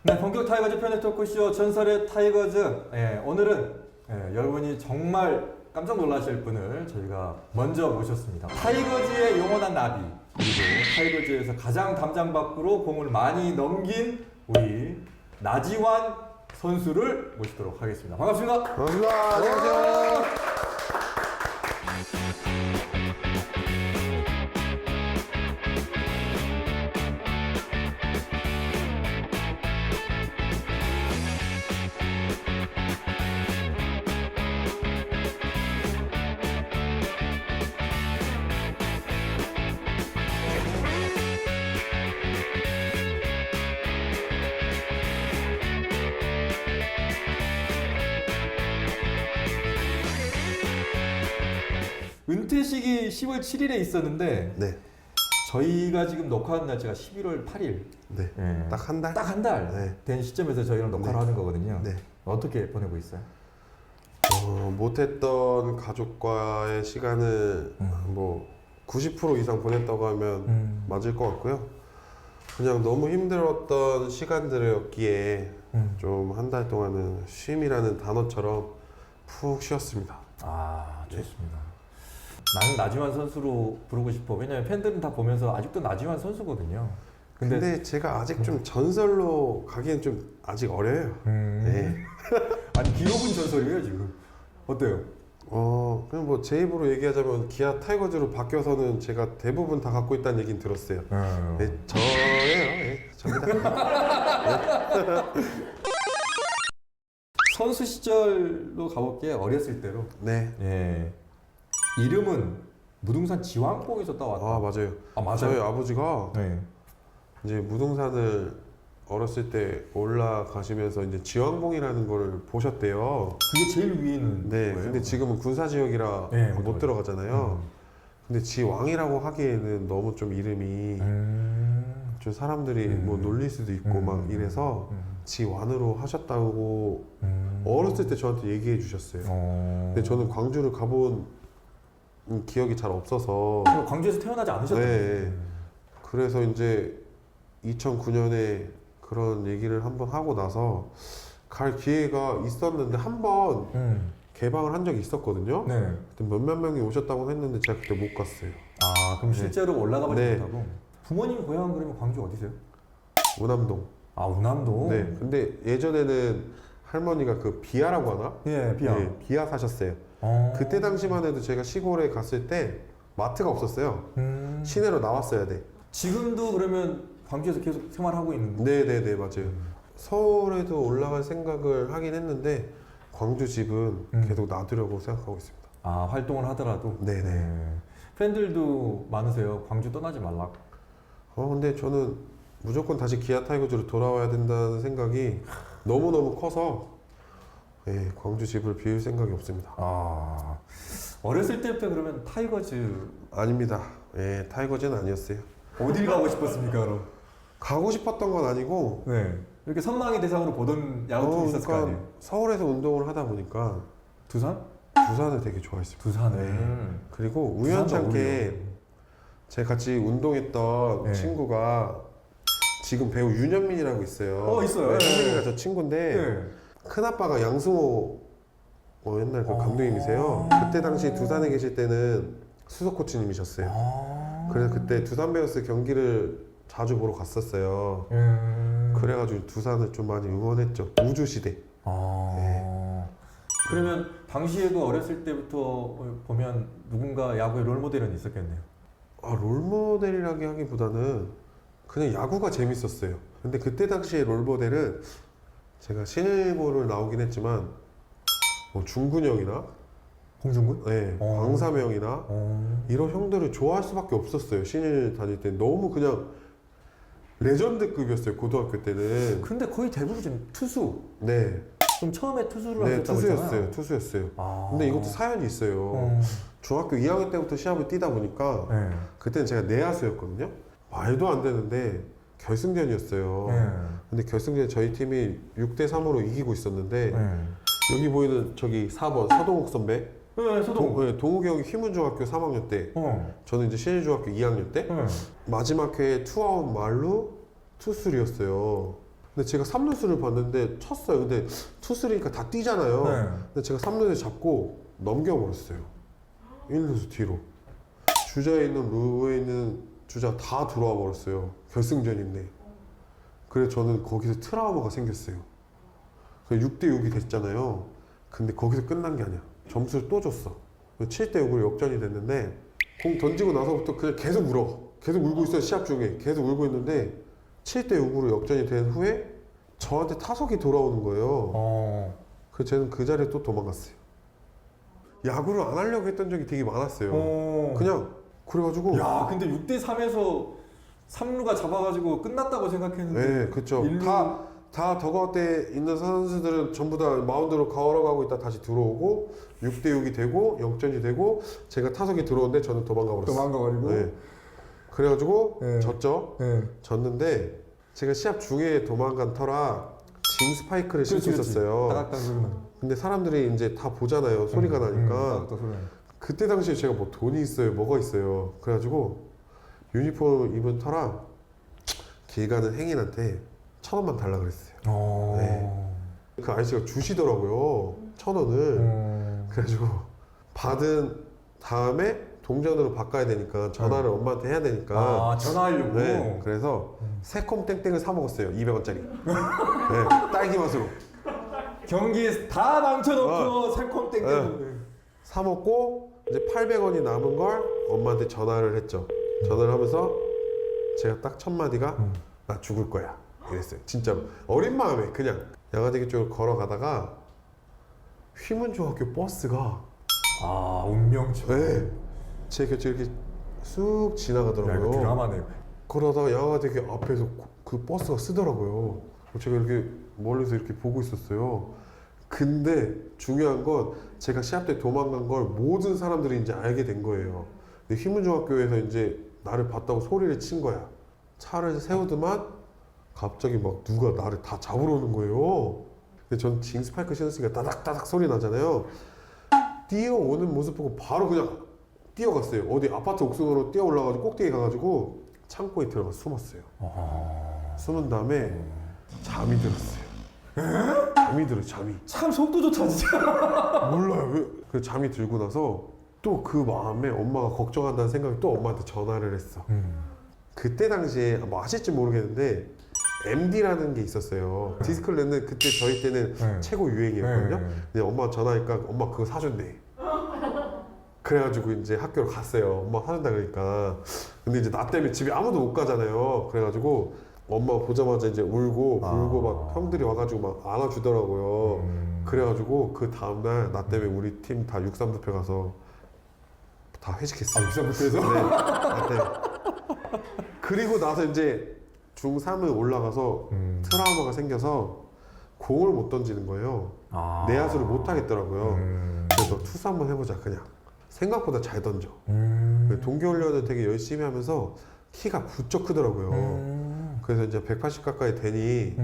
네, 본격 타이거즈 편의 토크쇼 전설의 타이거즈. 오늘은 여러분이 정말 깜짝 놀라실 분을 저희가 먼저 모셨습니다. 타이거즈의 영원한 나비, 그리고 타이거즈에서 가장 담장 밖으로 공을 많이 넘긴 우리 나지완 선수를 모시도록 하겠습니다. 반갑습니다. 반갑습니다. 안녕하세요. 은퇴식이 10월 7일에 있었는데 네, 저희가 지금 녹화하는 날짜가 11월 8일. 네, 딱 한 달. 딱 한 달 된 네. 시점에서 저희랑 녹화를 네. 하는 거거든요. 네. 어떻게 보내고 있어요? 못했던 가족과의 시간을 뭐 90% 이상 보냈다고 하면 맞을 것 같고요. 그냥 너무 힘들었던 시간들이었기에 좀 한 달 동안은 쉼이라는 단어처럼 푹 쉬었습니다. 아, 좋습니다. 나는 나지완 선수로 부르고 싶어. 왜냐면 팬들은 다 보면서 아직도 나지완 선수거든요. 근데 제가 아직 좀 전설로 가기엔 좀 아직 어려요. 네. 아니 기록은 전설이에요 지금. 어때요? 그냥 뭐 제 입으로 얘기하자면 기아 타이거즈로 바뀌어서는 제가 대부분 다 갖고 있다는 얘기는 들었어요. 네, 저예요. 네, 접니다. 선수 시절로 가볼게요. 어렸을 때로. 네. 예. 이름은 무등산 지왕봉에서 따왔다. 아, 맞아요. 아, 맞아요. 저희 아버지가 네. 이제 무등산을 어렸을 때 올라가시면서 이제 지왕봉이라는 걸 보셨대요. 그게 제일 위에 있는 네. 거예요? 근데 지금은 군사 지역이라 네, 못 맞아요. 들어가잖아요. 근데 지왕이라고 하기에는 너무 좀 이름이 좀 사람들이 뭐 놀릴 수도 있고 막 이래서 지완으로 하셨다고 어렸을 때 저한테 얘기해 주셨어요. 근데 저는 광주를 가본 기억이 잘 없어서 광주에서 태어나지 않으셨던 네. 그래서 이제 2009년에 그런 얘기를 한번 하고 나서 갈 기회가 있었는데 한번 개방을 한 적이 있었거든요. 네. 그때 몇몇 명이 오셨다고 했는데 제가 그때 못 갔어요. 아, 그럼 네. 실제로 올라가 보지 네. 못하고. 부모님 고향 그러면 광주 어디세요? 우남동. 아, 우남동. 네. 근데 예전에는 할머니가 그 비아라고 하나? 예, 비양. 네, 비아 사셨어요. 그때 당시만 해도 제가 시골에 갔을 때 마트가 없었어요. 시내로 나왔어야 돼. 지금도 그러면 광주에서 계속 생활하고 있는 거? 네네네, 맞아요. 서울에도 올라갈 생각을 하긴 했는데 광주 집은 계속 놔두려고 생각하고 있습니다. 아, 활동을 하더라도. 네네. 네. 팬들도 많으세요. 광주 떠나지 말라. 근데 저는 무조건 다시 기아 타이거즈로 돌아와야 된다는 생각이 너무너무 커서 예, 광주 집을 비울 생각이 없습니다. 아, 어렸을 때부터 그러면 타이거즈 아닙니다. 예, 타이거즈는 아니었어요. 어딜 가고 싶었습니까, 그럼? 가고 싶었던 건 아니고 네. 이렇게 선망의 대상으로 보던 야구팀이 있었을 거 아니에요? 서울에서 운동을 하다 보니까 두산? 두산을 되게 좋아했습니다. 두산을. 네. 그리고 두산도 우연찮게 어울려. 제가 같이 운동했던 네. 친구가 지금 배우 윤현민이라고 있어요. 있어요. 네, 네. 현민이가 저 친구인데 네. 큰아빠가 양승호 옛날 그 감독님이세요. 그때 당시 두산에 계실 때는 수석 코치님이셨어요. 그래서 그때 두산 베어스 경기를 자주 보러 갔었어요. 그래가지고 두산을 좀 많이 응원했죠. 우주시대. 그러면 당시에도 어렸을 때부터 보면 누군가 야구의 롤모델은 있었겠네요. 롤모델이라기 하기보다는 그냥 야구가 재밌었어요. 근데 그때 당시에 롤모델은 제가 신일고를 나오긴 했지만 뭐 중근형이나 홍중근? 네, 광삼형이나 이런 형들을 좋아할 수밖에 없었어요. 신일 다닐 때 너무 그냥 레전드급이었어요. 고등학교 때는. 근데 거의 대부분 지금 투수. 네, 좀 처음에 투수를 네, 하셨다고 투수였어요. 했잖아요. 투수였어요. 아. 근데 이것도 사연이 있어요. 중학교 2학년 때부터 시합을 뛰다 보니까 네. 그때는 제가 내야수였거든요. 말도 안 되는데 결승전이었어요. 네. 근데 결승전에 저희 팀이 6대3으로 이기고 있었는데 네. 여기 보이는 저기 4번 서동욱 선배 네, 소동. 동욱이 형이 휘문중학교 3학년 때 저는 이제 신일중학교 2학년 때 네. 마지막 회에 투아웃 말루 투수리였어요. 근데 제가 3루수를 봤는데 쳤어요. 근데 투수니까 다 뛰잖아요. 네. 근데 제가 3루에 잡고 넘겨버렸어요. 1루수 뒤로. 주자에 있는 루에 있는 주자 다 들어와 버렸어요. 결승전인데. 그래서 저는 거기서 트라우마가 생겼어요. 6대6이 됐잖아요. 근데 거기서 끝난 게 아니야. 점수를 또 줬어. 7대6으로 역전이 됐는데 공 던지고 나서부터 그냥 계속 울어. 계속 울고 있어요. 시합 중에. 계속 울고 있는데 7대6으로 역전이 된 후에 저한테 타석이 돌아오는 거예요. 그래서 저는 그 자리에 또 도망갔어요. 야구를 안 하려고 했던 적이 되게 많았어요. 그냥 그래가지고 야, 근데 6대3에서 3루가 잡아가지고 끝났다고 생각했는데. 네, 그쵸. 다 더그아웃에 있는 선수들은 전부 다 마운드로 걸어가고 있다 다시 들어오고 6대6이 되고 역전이 되고 제가 타석에 들어오는데 저는 도망가 버렸어요. 도망가버리고. 네. 그래가지고 네. 졌죠. 네. 졌는데 제가 시합 중에 도망간 터라 징 스파이크를 신고 있었어요. 따닥따닥 소리 나. 근데 사람들이 이제 다 보잖아요. 소리가 나니까. 따닥따닥 소리 나. 그때 당시에 제가 뭐 돈이 있어요, 뭐가 있어요. 그래가지고 유니폼 입은 터라 길 가는 행인한테 1,000원만 달라 그랬어요. 네. 그 아저씨가 주시더라고요. 1,000원을. 그래가지고 받은 다음에 동전으로 바꿔야 되니까 전화를 엄마한테 해야 되니까. 아, 전화하려고? 네. 그래서 새콤 땡땡을 사 먹었어요. 200원짜리. 네. 딸기 맛으로. 경기 다 망쳐놓고 새콤땡땡. 사 먹고 이제 800원이 남은 걸 엄마한테 전화를 했죠. 전화를 하면서 제가 딱 첫 마디가 나 죽을 거야 이랬어요. 진짜 어린 마음에 그냥 양화대교 쪽을 걸어가다가 휘문중학교 버스가 아, 운명처럼. 네, 제 곁을 이렇게 쑥 지나가더라고요. 야, 드라마네요. 그러다가 양화대교 앞에서 그 버스가 쓰더라고요. 제가 이렇게 멀리서 이렇게 보고 있었어요. 근데 중요한 건 제가 시합 때 도망간 걸 모든 사람들이 이제 알게 된 거예요. 근데 휘문중학교에서 이제 나를 봤다고 소리를 친 거야. 차를 세우더만 갑자기 막 누가 나를 다 잡으러 오는 거예요. 근데 전 징 스파이크 신었으니까 따닥따닥 소리 나잖아요. 뛰어오는 모습 보고 바로 그냥 뛰어갔어요. 어디 아파트 옥상으로 뛰어 올라가지고 꼭대기 가가지고 창고에 들어가 숨었어요. 숨은 다음에 잠이 들었어요. 잠이 들어요, 잠이. 참 속도 좋다, 진짜. 몰라요. 왜? 그 잠이 들고 나서 또 그 마음에 엄마가 걱정한다는 생각이 또 엄마한테 전화를 했어. 그때 당시에 뭐 아실지 모르겠는데 MD라는 게 있었어요. 디스클레는 그때 저희 때는 최고 유행이었거든요. 근데 엄마 전화하니까 엄마 그거 사준대. 그래가지고 이제 학교로 갔어요. 엄마 사준다 그러니까. 근데 이제 나 때문에 집에 아무도 못 가잖아요. 그래가지고 엄마 보자마자 이제 울고 불고 막 형들이 와가지고 막 안아주더라고요. 그래가지고 그 다음날 나 때문에 우리 팀 다 63부패 가서 다 회식했어요. 63부패에서? 네, 나 때문에. 그리고 나서 이제 중3을 올라가서 트라우마가 생겨서 공을 못 던지는 거예요. 내야수를 못 하겠더라고요. 그래서 투수 한번 해보자 그냥. 생각보다 잘 던져. 동계훈련을 되게 열심히 하면서 키가 부쩍 크더라고요. 그래서 이제 180 가까이 되니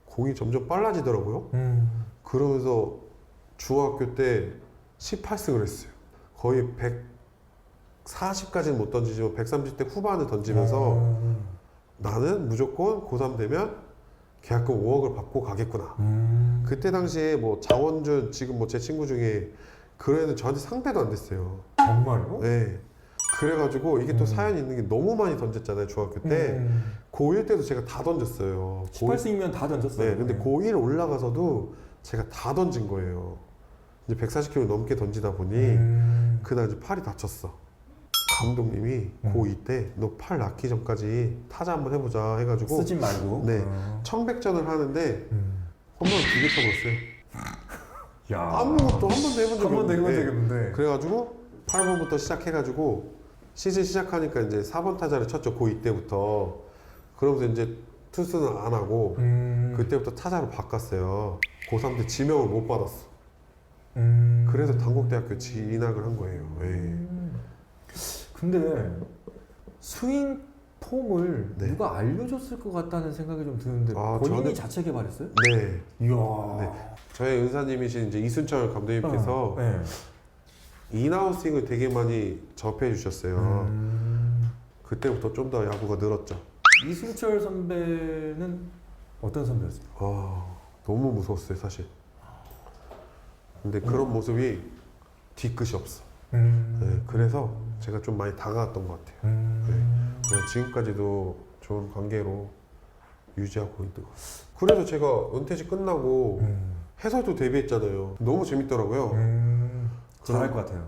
공이 점점 빨라지더라고요. 그러면서 중학교 때 18승을 했어요. 거의 140까지는 못 던지지만 130대 후반을 던지면서 나는 무조건 고3 되면 계약금 5억을 받고 가겠구나. 그때 당시에 뭐 장원준 지금 뭐 제 친구 중에 그 애는 저한테 상대도 안 됐어요. 정말요? 네. 그래가지고 이게 또 사연이 있는 게 너무 많이 던졌잖아요 중학교 때. 고1 때도 제가 다 던졌어요. 18승이면 다 던졌어요. 네, 근데 고1 올라가서도 제가 다 던진 거예요. 이제 140km 넘게 던지다 보니 그날 이제 팔이 다쳤어. 감독님이 고2 때 너 팔 낫기 전까지 타자 한번 해보자 해가지고 쓰지 말고. 네, 청백전을 하는데 홈런 2개 쳐버렸어요. 야. 아무것도 한 번도 해본 적이 한 번도 해본 적이 없는데 없는데. 그래가지고 8번부터 시작해가지고 시즌 시작하니까 이제 4번 타자를 쳤죠. 고2 때부터. 그러면서 이제 투수는 안 하고 그때부터 타자로 바꿨어요. 고3 때 지명을 못 받았어. 그래서 단국대학교 진학을 한 거예요. 예. 근데 스윙 폼을 네. 누가 알려줬을 것 같다는 생각이 좀 드는데 아, 본인이 저는- 자체 개발했어요? 네. 이야. 네. 저희 은사님이신 이제 이순철 감독님께서 네. 인아웃 스윙을 되게 많이 접해 주셨어요. 그때부터 좀 더 야구가 늘었죠. 이순철 선배는 어떤 선배였어요? 너무 무서웠어요 사실. 근데 그런 모습이 뒤끝이 없어. 네, 그래서 제가 좀 많이 다가왔던 것 같아요. 네, 그래서 지금까지도 좋은 관계로 유지하고 있는 것 같아요. 그래서 제가 은퇴식 끝나고 해설도 데뷔했잖아요. 너무 재밌더라고요. 잘할 것 같아요.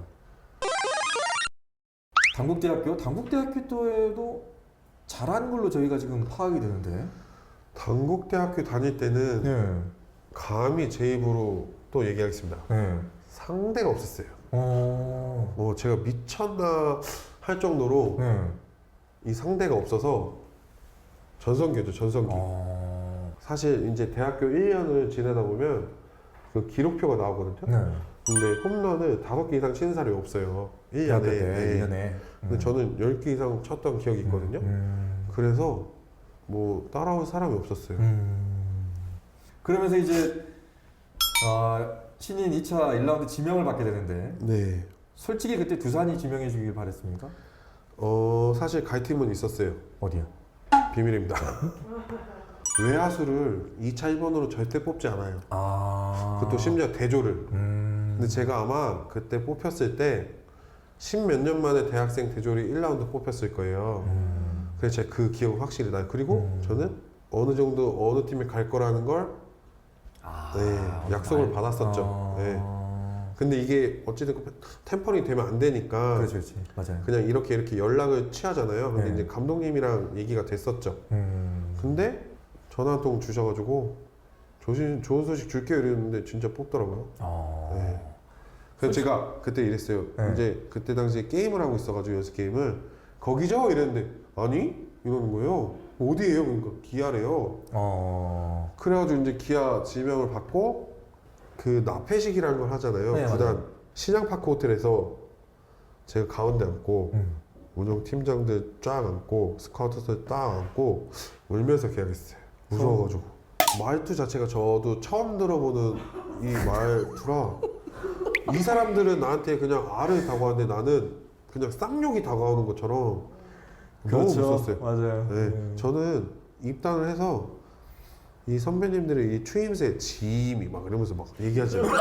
당국대학교 때에도 잘한 걸로 저희가 지금 파악이 되는데. 당국대학교 다닐 때는 네. 감히 제 입으로 또 얘기하겠습니다. 네. 상대가 없었어요. 어. 제가 미쳤나 할 정도로 네. 이 상대가 없어서 전성기죠, 전성기. 사실 이제 대학교 1년을 지내다 보면 그 기록표가 나오거든요. 네. 근데 홈런을 5개 이상 치는 사람이 없어요. 1년에. 네. 1년에. 근데 저는 10개 이상 쳤던 기억이 있거든요. 그래서 뭐 따라올 사람이 없었어요. 그러면서 이제 신인 2차 1라운드 지명을 받게 되는데 네. 솔직히 그때 두산이 지명해 주길 바랬습니까? 사실 갈 팀은 있었어요. 어디요? 비밀입니다. 외야수를 2차 1번으로 절대 뽑지 않아요. 그것도 심지어 대조를. 근데 제가 아마 그때 뽑혔을 때 10몇 년 만에 대학생 대졸이 1라운드 뽑혔을 거예요. 그래서 제가 그 기억은 확실히 나요. 그리고 저는 어느 정도 어느 팀에 갈 거라는 걸 약속을 받았었죠. 네. 근데 이게 어찌됐건 템퍼링이 되면 안 되니까 그렇지, 맞아요. 그냥 이렇게 연락을 취하잖아요. 근데 네. 이제 감독님이랑 얘기가 됐었죠. 근데 전화 한 통 주셔가지고 좋은 소식 줄게요 이랬는데 진짜 뽑더라고요. 네. 그래서 제가 그때 이랬어요. 네. 이제 그때 당시에 게임을 하고 있어가지고 연습 게임을 거기죠? 이랬는데 아니? 이러는 거예요. 어디예요? 그러니까 기아래요. 그래가지고 이제 기아 지명을 받고 그 납회식이라는 걸 하잖아요. 네, 구단 맞아요. 신양파크 호텔에서 제가 가운데 앉고 운영팀장들 쫙 앉고 스카우터들 딱 앉고 울면서 계약했어요. 무서워가지고 말투 자체가 저도 처음 들어보는 이 말투라 이 사람들은 나한테 그냥 알을 다가왔는데 나는 그냥 쌍욕이 다가오는 것처럼 너무 무서웠어요. 맞아요. 네. 저는 입단을 해서 이 선배님들의 이 추임새 지임이 막 이러면서 막 얘기하잖아요.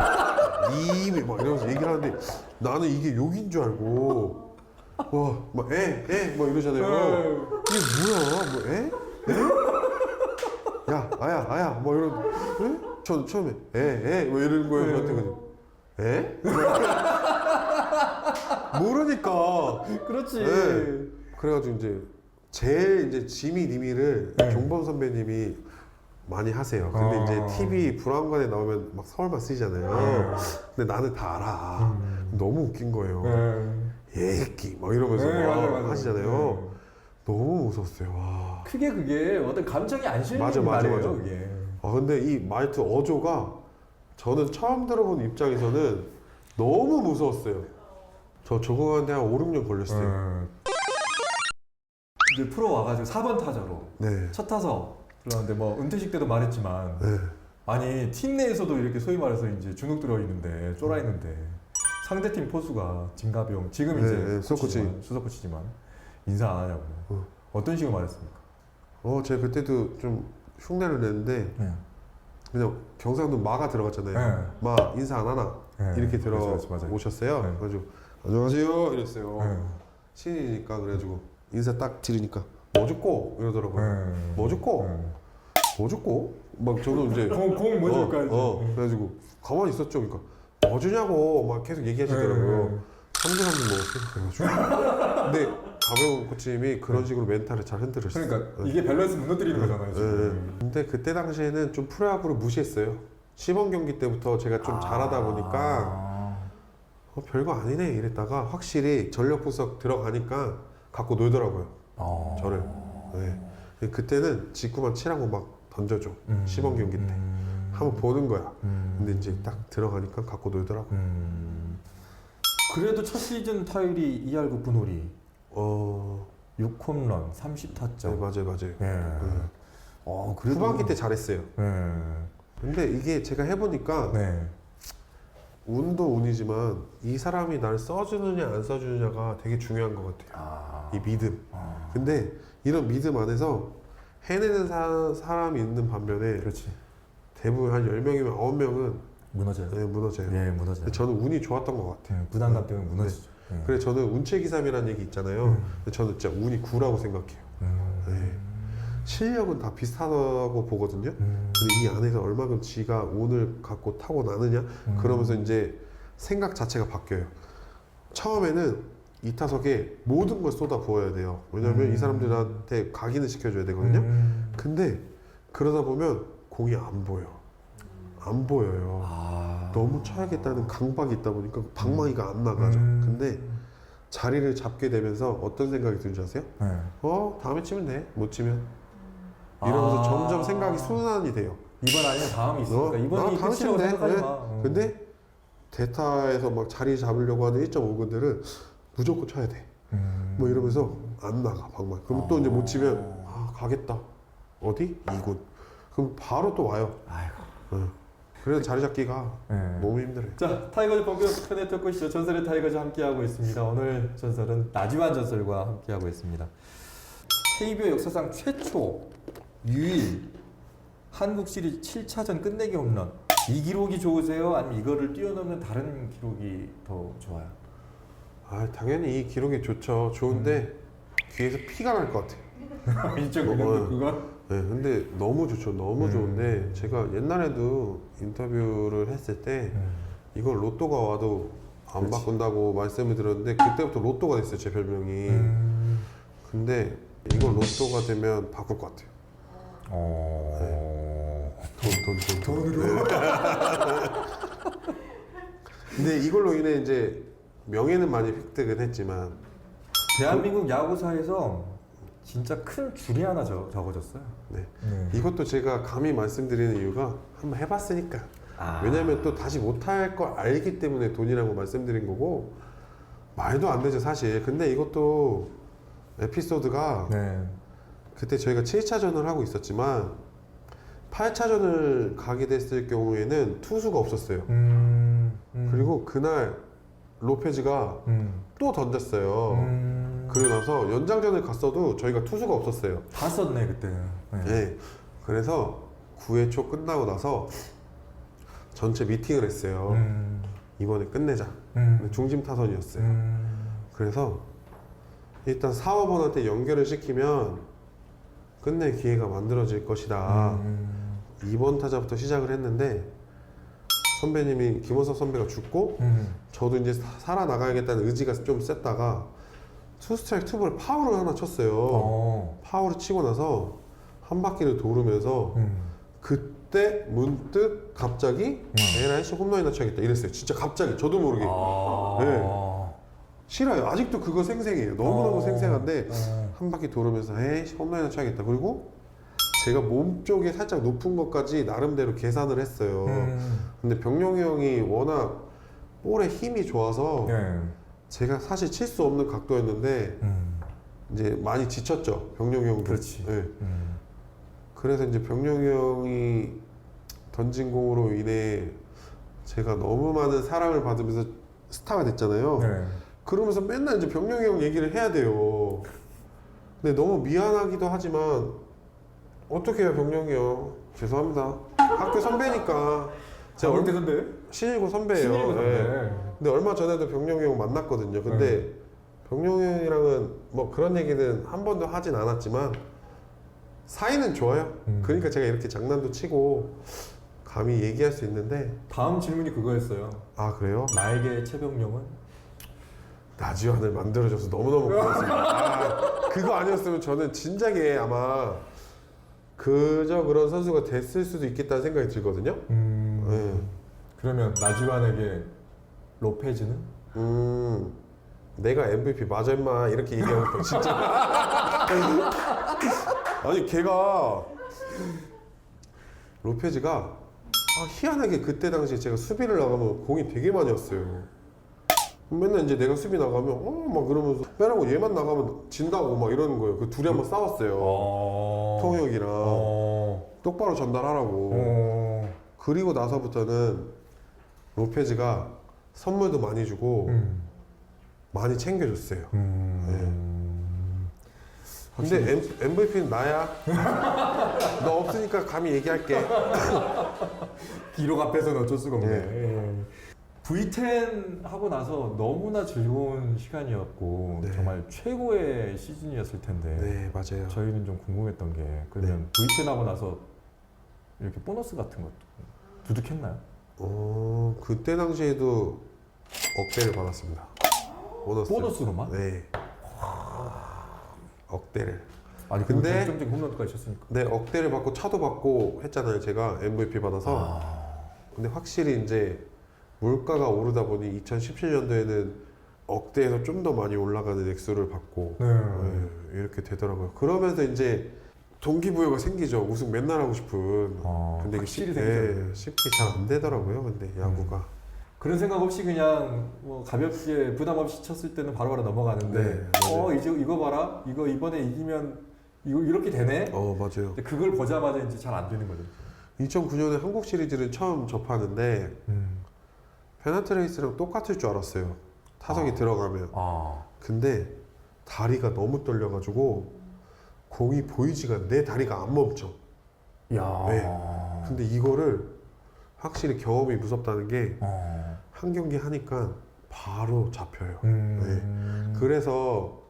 이임이 막 이러면서 얘기를 하는데 나는 이게 욕인 줄 알고 막 막 이러잖아요. 이게 뭐야? 뭐 에? 야 아야 뭐 이런 저는 처음에 뭐 이러는 거예요. 저한테 그냥 에? 모르니까. 그렇지. 네. 그래가지고 이제 제일 이제 지미 니미를 종범 선배님이 많이 하세요. 근데 이제 TV 브라운관에 나오면 막 서울만 쓰이잖아요. 근데 나는 다 알아. 너무 웃긴 거예요. 예끼 막 이러면서 막 하시잖아요. 너무 무서웠어요. 와. 크게 그게 어떤 감정이 안 실리는 맞아. 말이에요, 그게. 근데 이 말투 어조가 저는 처음 들어본 입장에서는 너무 무서웠어요. 저 적응하는데 한 5, 6년 걸렸어요. 이제 프로 와가지고 4번 타자로 네. 첫 타석 들어왔는데 뭐 은퇴식 때도 말했지만 네. 아니 팀 내에서도 이렇게 소위 말해서 이제 주눅 들어 있는데 쫄아 있는데 상대팀 포수가 진가병 지금 이제 네, 수석 코치지만 인사 안 하냐고 어떤 식으로 말했습니까? 제가 그때도 좀 흉내를 냈는데 그냥 경상도 마가 들어갔잖아요. 마 인사 안 하나 이렇게 들어오셨어요. 네. 그래가지고 안녕하세요 이랬어요. 신인이니까 그래가지고 인사 딱 드리니까 뭐 죽고 이러더라고요. 뭐 죽고 막 저는 이제 공 줄까 그래가지고 가만히 있었죠. 그러니까 뭐 주냐고 막 계속 얘기하시더라고요. 3분 먹었어요. 근데 가병 코치님이 그런 식으로 멘탈을 잘 흔들으셨어요. 그러니까 이게 밸런스 무너뜨리는 거잖아요. 지금. 근데 그때 당시에는 좀 프로야구를 무시했어요. 시범 경기 때부터 제가 좀 잘하다 보니까 별거 아니네 이랬다가 확실히 전력 분석 들어가니까 갖고 놀더라고요. 저를. 네. 그때는 직구만 치라고 막 던져줘. 시범 경기 때. 한번 보는 거야. 근데 이제 딱 들어가니까 갖고 놀더라고요. 그래도 첫 시즌 타율이 2할 9푼 홀이 6홈런 30타점. 네, 맞아요. 그래도 후반기 때 잘했어요. 근데 이게 제가 해보니까 운도 운이지만 이 사람이 날 써주느냐 안 써주느냐가 되게 중요한 것 같아요. 이 믿음. 근데 이런 믿음 안에서 해내는 사람이 있는 반면에 그렇지. 대부분 한 10명이면 9명은 무너져요. 네, 무너져요. 예, 무너져요. 근데 저는 운이 좋았던 것 같아요. 부담감 때문에 무너지죠. 예. 그래서 저는 운체기삼이라는 얘기 있잖아요. 근데 저는 진짜 운이 9라고 생각해요. 네. 실력은 다 비슷하다고 보거든요. 근데 이 안에서 얼마큼 지가 운을 갖고 타고 나느냐? 그러면서 이제 생각 자체가 바뀌어요. 처음에는 이 타석에 모든 걸 쏟아 부어야 돼요. 왜냐면 이 사람들한테 각인을 시켜줘야 되거든요. 근데 그러다 보면 공이 안 보여. 안 보여요. 너무 쳐야겠다는 강박이 있다 보니까 방망이가 안 나가죠. 근데 자리를 잡게 되면서 어떤 생각이 드는지 아세요? 다음에 치면 돼. 못 치면. 이러면서 점점 생각이 순환이 돼요. 이번 아니면 다음이 있으니까 이번이 다음 끝이라고 치면 돼. 생각하지 네. 마. 근데 대타에서 막 자리 잡으려고 하는 1.5군데를 무조건 쳐야 돼. 뭐 이러면서 안 나가 방망이. 그럼 또 이제 못 치면 가겠다. 어디? 2군. 그럼 바로 또 와요. 아이고. 그래서 자리 잡기가 너무 힘들어요. 자, 타이거즈 본격 스크린 토크쇼 전설의 타이거즈 함께하고 있습니다. 오늘 전설은 나지완 전설과 함께하고 있습니다. KBO 역사상 최초 유일 한국 시리즈 7차전 끝내기 홈런. 이 기록이 좋으세요? 아니면 이거를 뛰어넘는 다른 기록이 더 좋아요? 당연히 이 기록이 좋죠. 좋은데 귀에서 피가 날 것 같아요. 이쪽 그거? 네, 근데 너무 좋죠. 너무 좋은데 제가 옛날에도 인터뷰를 했을 때 이걸 로또가 와도 안 바꾼다고 말씀을 드렸는데 그때부터 로또가 됐어요. 제 별명이. 근데 이걸 로또가 되면 바꿀 것 같아요. 돈으로. 근데 이걸로 인해 이제 명예는 많이 획득은 했지만 대한민국 야구사에서 진짜 큰 줄이 하나 적어졌어요. 네. 이것도 제가 감히 말씀드리는 이유가 한번 해봤으니까. 왜냐면 또 다시 못할 걸 알기 때문에 돈이라고 말씀드린 거고 말도 안 되죠 사실. 근데 이것도 에피소드가 그때 저희가 7차전을 하고 있었지만 8차전을 가게 됐을 경우에는 투수가 없었어요. 그리고 그날 로페즈가 또 던졌어요. 그러고 나서 연장전을 갔어도 저희가 투수가 없었어요. 다 썼네 그때는. 네. 그래서 9회 초 끝나고 나서 전체 미팅을 했어요. 이번에 끝내자. 근데 중심 타선이었어요. 그래서 일단 4, 5번한테 연결을 시키면 끝낼 기회가 만들어질 것이다. 2번 타자부터 시작을 했는데 선배님이 김원석 선배가 죽고 저도 이제 살아나가야겠다는 의지가 좀 셌다가 투스트라이크 투볼을 파울을 하나 쳤어요. 파울을 치고 나서 한 바퀴를 도르면서 그때 문득 갑자기 에라이씨 홈런이나 쳐야겠다 이랬어요. 진짜 갑자기 저도 모르게. 네. 싫어요. 아직도 그거 생생해요. 너무너무 생생한데 한 바퀴 도르면서 에이 홈런이나 쳐야겠다. 그리고 제가 몸 쪽이 살짝 높은 것까지 나름대로 계산을 했어요. 근데 병용이 형이 워낙 볼에 힘이 좋아서 제가 사실 칠 수 없는 각도였는데 이제 많이 지쳤죠. 병용이 형도. 그렇지. 네. 그래서 이제 병용이 형이 던진 공으로 인해 제가 너무 많은 사랑을 받으면서 스타가 됐잖아요. 그러면서 맨날 이제 병용이 형 얘기를 해야 돼요. 근데 너무 미안하기도 하지만 어떻게 해요, 병용이 형. 죄송합니다. 학교 선배니까. 제가 어때 선배? 신일고 선배예요. 신일고 선배. 네. 근데 얼마 전에도 병용이 형 만났거든요. 근데 병용이 형이랑은 뭐 그런 얘기는 한 번도 하진 않았지만 사이는 좋아요. 그러니까 제가 이렇게 장난도 치고 감히 얘기할 수 있는데. 다음 질문이 그거였어요. 아 그래요? 나에게 최병용은? 나지완을 만들어줘서 너무너무 고맙습니다. 그거 아니었으면 저는 진작에 아마 그저 그런 선수가 됐을 수도 있겠다는 생각이 들거든요. 그러면 나지완에게 로페즈는? 내가 MVP 맞아 임마 이렇게 얘기하고 있다 진짜. 아니 걔가 로페즈가 희한하게 그때 당시에 제가 수비를 나가면 공이 되게 많이 왔어요. 맨날 이제 내가 수비 나가면 막 그러면서 빼라고 얘만 나가면 진다고 막 이러는 거예요. 그 둘이 한번 싸웠어요. 통역이랑 똑바로 전달하라고. 그리고 나서부터는 로페즈가 선물도 많이 주고 많이 챙겨줬어요. 네. 근데 MVP는 나야. 너 없으니까 감히 얘기할게. 기록 앞에서는 어쩔 수가 없네. 네. V10 하고 나서 너무나 즐거운 시간이었고 네. 정말 최고의 시즌이었을 텐데 네, 맞아요. 저희는 좀 궁금했던 게 그러면 V10 하고 나서 이렇게 보너스 같은 것도 두둑했나요? 그때 당시에도 억대를 받았습니다. 보너스로만? 네. 억대를. 아니 근데- 근데 점점 홈런까지 쳤으니까. 네, 억대를 받고 차도 받고 했잖아요. 제가 MVP 받아서. 근데 확실히 이제 물가가 오르다 보니 2017년도에는 억대에서 좀 더 많이 올라가는 액수를 받고 네. 이렇게 되더라고요. 그러면서 이제 동기부여가 생기죠. 우승 맨날 하고 싶은. 근데 이게 확실히 생기죠. 쉽게 잘 안 되더라고요. 근데 야구가. 그런 생각 없이 그냥 뭐 가볍게 부담 없이 쳤을 때는 바로바로 넘어가는데 네, 맞아요. 이제 이거 봐라 이거 이번에 이기면 이거 이렇게 되네. 맞아요. 근데 그걸 보자마자 이제 잘 안 되는 거죠. 2009년에 한국 시리즈를 처음 접하는데 페나트 레이스랑 똑같을 줄 알았어요. 타석이 들어가면. 근데 다리가 너무 떨려가지고 공이 보이지가 않아. 내 다리가 안 멈춰. 야. 네. 근데 이거를 확실히 경험이 무섭다는 게 한 경기 하니까 바로 잡혀요. 그래서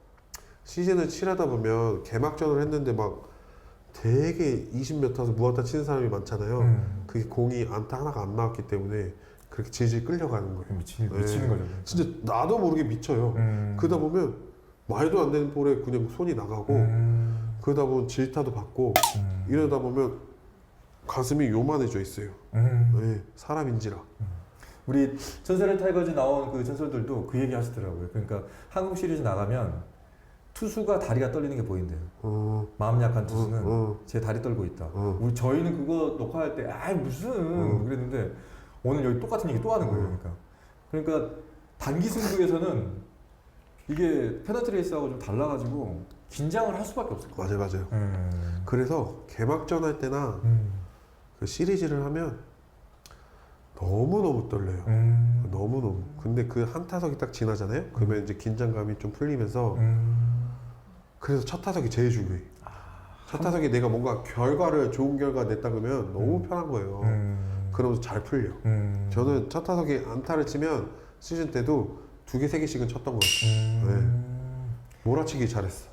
시즌을 치르다 보면 개막전을 했는데 막 되게 20몇 타수 무안타 치는 사람이 많잖아요. 그게 공이 안타 하나가 안 나왔기 때문에 그렇게 질질 끌려가는 거예요. 미치는 네. 거죠. 진짜 나도 모르게 미쳐요. 그러다 보면 말도 안 되는 볼에 그냥 손이 나가고 그러다 보면 질타도 받고 이러다 보면 가슴이 요만해져 있어요. 네, 사람인지라. 우리 전설의 타이거즈 나온 그 전설들도 그 얘기 하시더라고요. 그러니까 한국 시리즈 나가면 투수가 다리가 떨리는 게 보인대요. 마음 약한 투수는 제 다리 떨고 있다. 우리 저희는 그거 녹화할 때 무슨 그랬는데 오늘 여기 똑같은 얘기 또 하는 거예요. 그러니까 단기 승부에서는 이게 페널티 레이스하고 좀 달라가지고 긴장을 할 수밖에 없을 것 같아요. 맞아요. 그래서 개막전 할 때나 그 시리즈를 하면 너무너무 떨려요. 너무너무. 근데 그 한 타석이 딱 지나잖아요? 그러면 이제 긴장감이 좀 풀리면서 그래서 첫 타석이 제일 중요해. 첫 타석에 내가 뭔가 좋은 결과 냈다 그러면 너무 편한 거예요. 그러면서 잘 풀려. 저는 첫 타석에 안타를 치면 시즌 때도 2개, 3개씩은 쳤던 것 같아요. 네. 몰아치기 잘했어.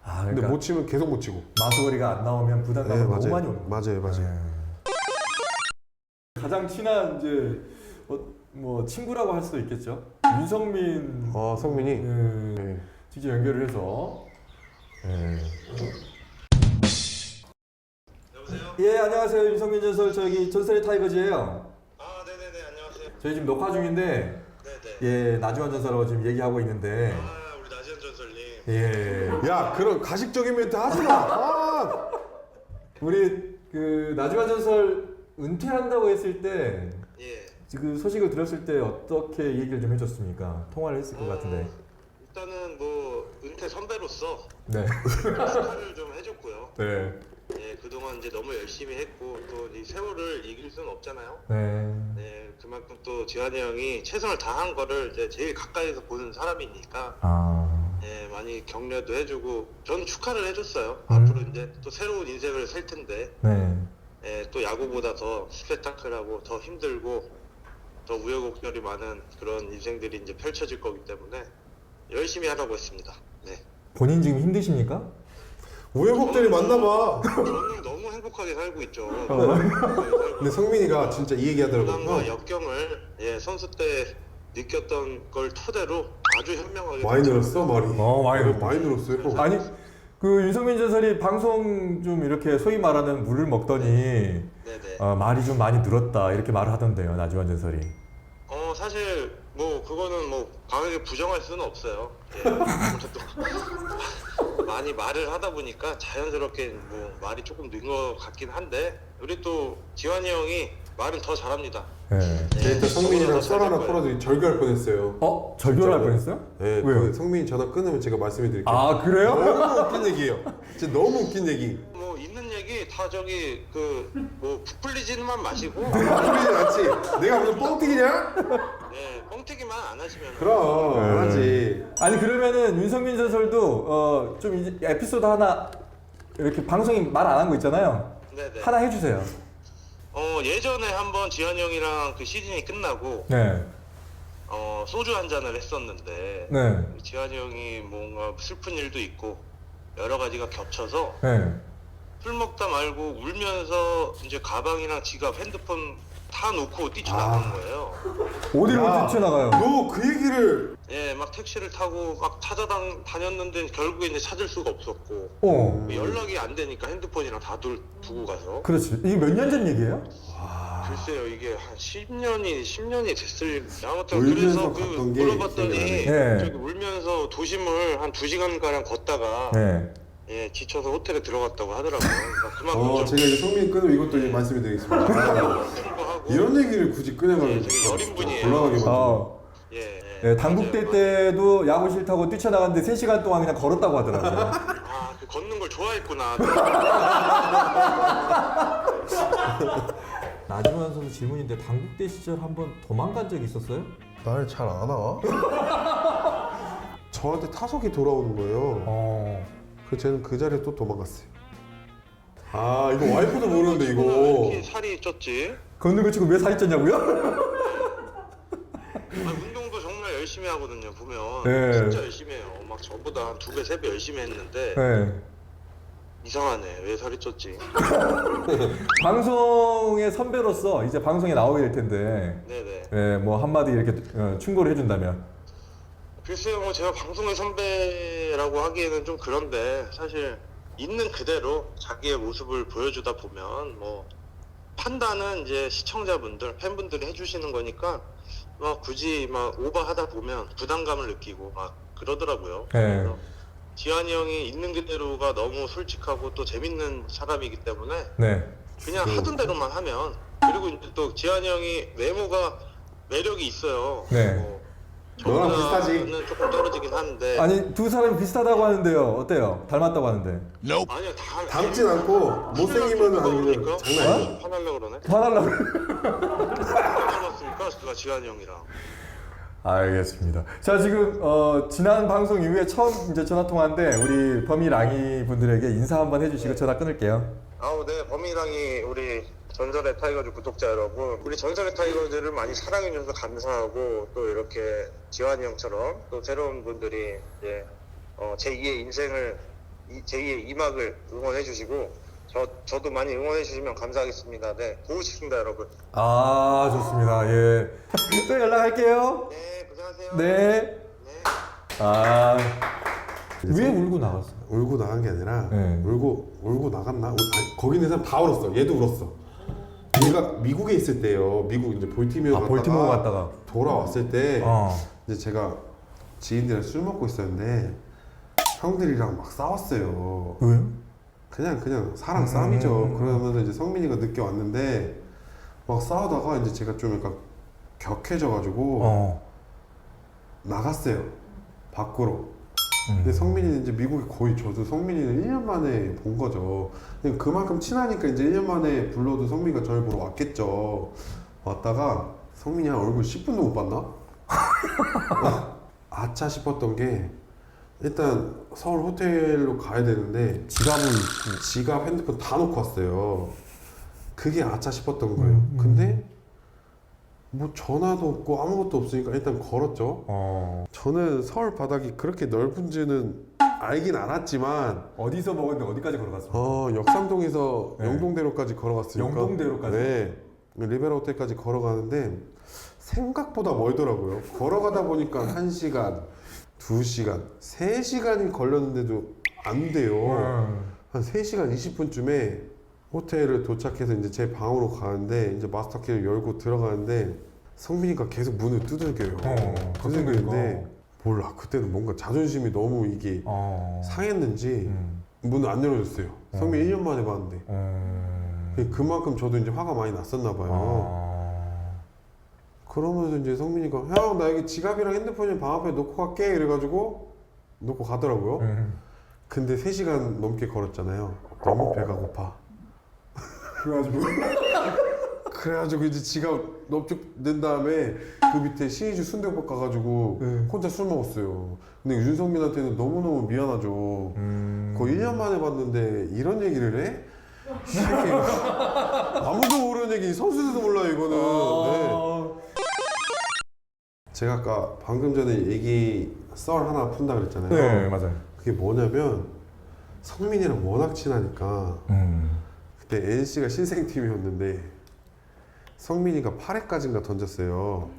그러니까 근데 못 치면 계속 못 치고. 마수거리가 안 나오면 부담감이 네, 너무 맞아요. 많이 오는 거예요. 맞아요. 가장 친한 이제 뭐 친구라고 할 수도 있겠죠. 윤성민 성민이? 네. 직접 연결을 해서 여보세요? 예 안녕하세요 윤성민 전설 저기 전설의 타이거즈예요. 네네네 안녕하세요. 저희 지금 녹화 중인데 네네. 예 나주환 전설하고 지금 얘기하고 있는데 우리 나지현 전설님. 예 야, 그런 가식적인 멘트 하지 마! 우리 그 나주환 전설 은퇴한다고 했을 때 예. 그 소식을 들었을 때 어떻게 얘기를 좀 해줬습니까? 통화를 했을 것 같은데. 일단은 뭐 은퇴 선배로서 네. 축하를 좀 해줬고요. 네. 예, 그동안 이제 너무 열심히 했고 또 이 세월을 이길 수는 없잖아요. 네. 네, 그만큼 또 지환이 형이 최선을 다한 거를 이제 제일 가까이서 보는 사람이니까 예, 많이 격려도 해주고 저는 축하를 해줬어요. 앞으로 이제 또 새로운 인생을 살 텐데 네. 예, 또 야구보다 더 스펙타클하고 더 힘들고 더 우여곡절이 많은 그런 인생들이 이제 펼쳐질 거기 때문에 열심히 하라고 했습니다. 네. 본인 지금 힘드십니까? 우여곡절이 맞나 봐. 저는 너무 행복하게 살고 있죠. 근데 성민이가 진짜 이 얘기 하더라고요. 부담과 역경을 선수 때 느꼈던 걸 토대로 아주 현명하게 많이 늘었어, 말이. 많이 늘었어요. 아니 그 윤성민 전설이 방송 좀 이렇게 소위 말하는 물을 먹더니 네네. 말이 좀 많이 늘었다 이렇게 말을 하던데요 나주환 전설이. 사실 뭐 그거는 뭐 강하게 부정할 수는 없어요. 예. 아무래도 많이 말을 하다 보니까 자연스럽게 뭐 말이 조금 는 것 같긴 한데 우리 또 지환이 형이 말은 더 잘합니다. 네. 일단 성민이랑 썰 하나 거예요. 풀어드리 절교할 뻔했어요. 절교를 할 진짜로. 뻔했어요? 네, 왜요? 그 성민이 전화 끊으면 제가 말씀해 드릴게요. 그래요? 너무 웃긴 얘기예요. 진짜 너무 웃긴 얘기. 뭐 있는 얘기 다 저기 뭐 부풀리지만 마시고 풀리지 않지? 내가 무슨 뻥튀기냐? 네, 뻥튀기만 안 하시면 그럼 안 하지. 아니 그러면은 윤성민 전설도 좀 이제 에피소드 하나 이렇게 방송에 말 안 한 거 있잖아요. 네네. 하나 해주세요. 예전에 한번 지환이 형이랑 그 시즌이 끝나고 네. 소주 한 잔을 했었는데 네. 지환이 형이 뭔가 슬픈 일도 있고 여러 가지가 겹쳐서 네. 술 먹다 말고 울면서 이제 가방이랑 지갑, 핸드폰 다 놓고 뛰쳐나간 거예요. 어디로 야. 뛰쳐나가요? 너 그 얘기를 예, 막 택시를 타고 막 찾아다녔는데 결국에 이제 찾을 수가 없었고 연락이 안 되니까 핸드폰이랑 다 두고 가서 그렇지. 이게 몇 년 전 얘기예요? 글쎄요 이게 한 10년이 됐을 아무튼 울면서 그래서 갔던 게 물어봤더니 기억이 나네. 저기 울면서 도심을 한 2시간가량 걷다가 네. 예, 지쳐서 호텔에 들어갔다고 하더라고요. 그러니까 그만큼 좀 제가 이제 성민 끊으면 이것도 이제 말씀을 드리겠습니다. 충고하고 이런 얘기를 굳이 꺼내가지고 되게 여린 분이에요. 곤란하게 만들어. 예, 네, 당국대 맞아요. 때도 야구 싫다고 뛰쳐나갔는데 3시간 동안 그냥 걸었다고 하더라고요. 그 걷는 걸 좋아했구나. 나중환 선수 질문인데 당국대 시절 한번 도망간 적 있었어요? 날 잘 안 와. 저한테 타석이 돌아오는 거예요. 그래서 저는 그 자리에 또 도망갔어요. 아 이거 와이프도 모르는데 왜 이거. 이렇게 살이 쪘지? 걷는 거 치고 왜 살이 쪘냐고요? 운동도 정말 열심히 하거든요. 보면 네. 진짜 열심히 해요. 막 저보다 한 2배, 3배 열심히 했는데 네. 이상하네. 왜 살이 쪘지? 방송의 선배로서 이제 방송에 나오게 될 텐데 네네. 네, 뭐 한마디 이렇게 충고를 해준다면 글쎄요, 뭐 제가 방송의 선배라고 하기에는 좀 그런데 사실 있는 그대로 자기의 모습을 보여주다 보면 뭐 판단은 이제 시청자분들, 팬분들이 해주시는 거니까 뭐 굳이 막 오버하다 보면 부담감을 느끼고 막 그러더라고요. 네. 그래서 지환이 형이 있는 그대로가 너무 솔직하고 또 재밌는 사람이기 때문에 네. 그냥 하던 대로만 하면 그리고 이제 또 지환이 형이 외모가 매력이 있어요. 네. 뭐 너랑 비슷하지? 저보다는 조금 떨어지긴 하는데 아니 두 사람이 비슷하다고 하는데요. 어때요? 닮았다고 하는데. 아니요 다 닮진 않고 못생기면 아주 그냥 그러니까? 장난 아니야. 화날려 그러네. 화날라고. 닮았습니까? 제가 지환이 형이랑. 알겠습니다. 자 지금 지난 방송 이후에 처음 이제 전화 통화인데 우리 범이랑이 분들에게 인사 한번 해주시고 전화 끊을게요. 네 범이랑이 우리 전설의 타이거즈 구독자 여러분, 우리 전설의 타이거즈를 많이 사랑해 주셔서 감사하고 또 이렇게 지환이 형처럼 또 새로운 분들이 이제 제2의 인생을 제2의 2막을 응원해 주시고 저도 많이 응원해 주시면 감사하겠습니다. 네, 보고 싶습니다, 여러분. 아 좋습니다. 예. 또 연락할게요. 네, 고생하세요. 네. 네. 아. 왜 울고 나갔어? 울고 나간 게 아니라 네. 울고 나갔나? 아니, 거기 있는 사람 다 울었어. 얘도 울었어. 얘가 미국에 있을 때요. 미국 이제 볼티모어 볼티모어 갔다가 돌아왔을 때 어. 이제 제가 지인들이랑 술 먹고 있었는데 형들이랑 막 싸웠어요. 왜요? 그냥 사랑 싸움이죠. 그러면서 이제 성민이가 늦게 왔는데 막 싸우다가 이제 제가 좀 약간 격해져가지고 나갔어요. 밖으로. 근데 성민이는 이제 미국에 거의 저도 성민이는 1년 만에 본 거죠. 근데 그만큼 친하니까 이제 1년 만에 불러도 성민이가 저를 보러 왔겠죠. 왔다가 성민이 한 얼굴 10분도 못 봤나? 아차 싶었던 게 일단 서울 호텔로 가야 되는데 지갑, 핸드폰 다 놓고 왔어요. 그게 아차 싶었던 거예요. 근데 뭐 전화도 없고 아무것도 없으니까 일단 걸었죠. 저는 서울 바닥이 그렇게 넓은지는 알긴 알았지만 어디서 먹었는데 어디까지 걸어갔어? 역삼동에서 네. 영동대로까지 걸어갔으니까. 영동대로까지? 네. 리베라 호텔까지 걸어가는데 생각보다 멀더라고요. 걸어가다 보니까 1시간, 2시간, 3시간이 걸렸는데도 안 돼요. 한 3시간 20분쯤에 호텔을 도착해서 이제 제 방으로 가는데 이제 마스터키를 열고 들어가는데 성민이가 계속 문을 두들겨요. 두들기는데 몰라, 그때는 뭔가 자존심이 너무 이게 상했는지 문을 안 열어줬어요. 성민이 1년 만에 봤는데 그만큼 저도 이제 화가 많이 났었나 봐요. 그러면서 이제 성민이가 형 나 여기 지갑이랑 핸드폰이 방 앞에 놓고 갈게 이래가지고 놓고 가더라고요. 근데 3시간 넘게 걸었잖아요. 너무 배가 고파. 그래가지고 그래가지고 이제 지가 넙죽 다음에 그 밑에 시이주 순대국 가가지고 네. 혼자 술 먹었어요. 근데 윤성민한테는 너무너무 미안하죠. 거의 1년 만에 봤는데 이런 얘기를 해? 이 새끼. 아무도 모르는 얘기, 선수들도 몰라요 이거는. 네. 제가 아까 방금 전에 얘기 썰 하나 푼다 그랬잖아요. 네, 맞아요. 그게 뭐냐면 성민이랑 워낙 친하니까 그때 NC가 신생팀이었는데 성민이가 8회까지인가 던졌어요.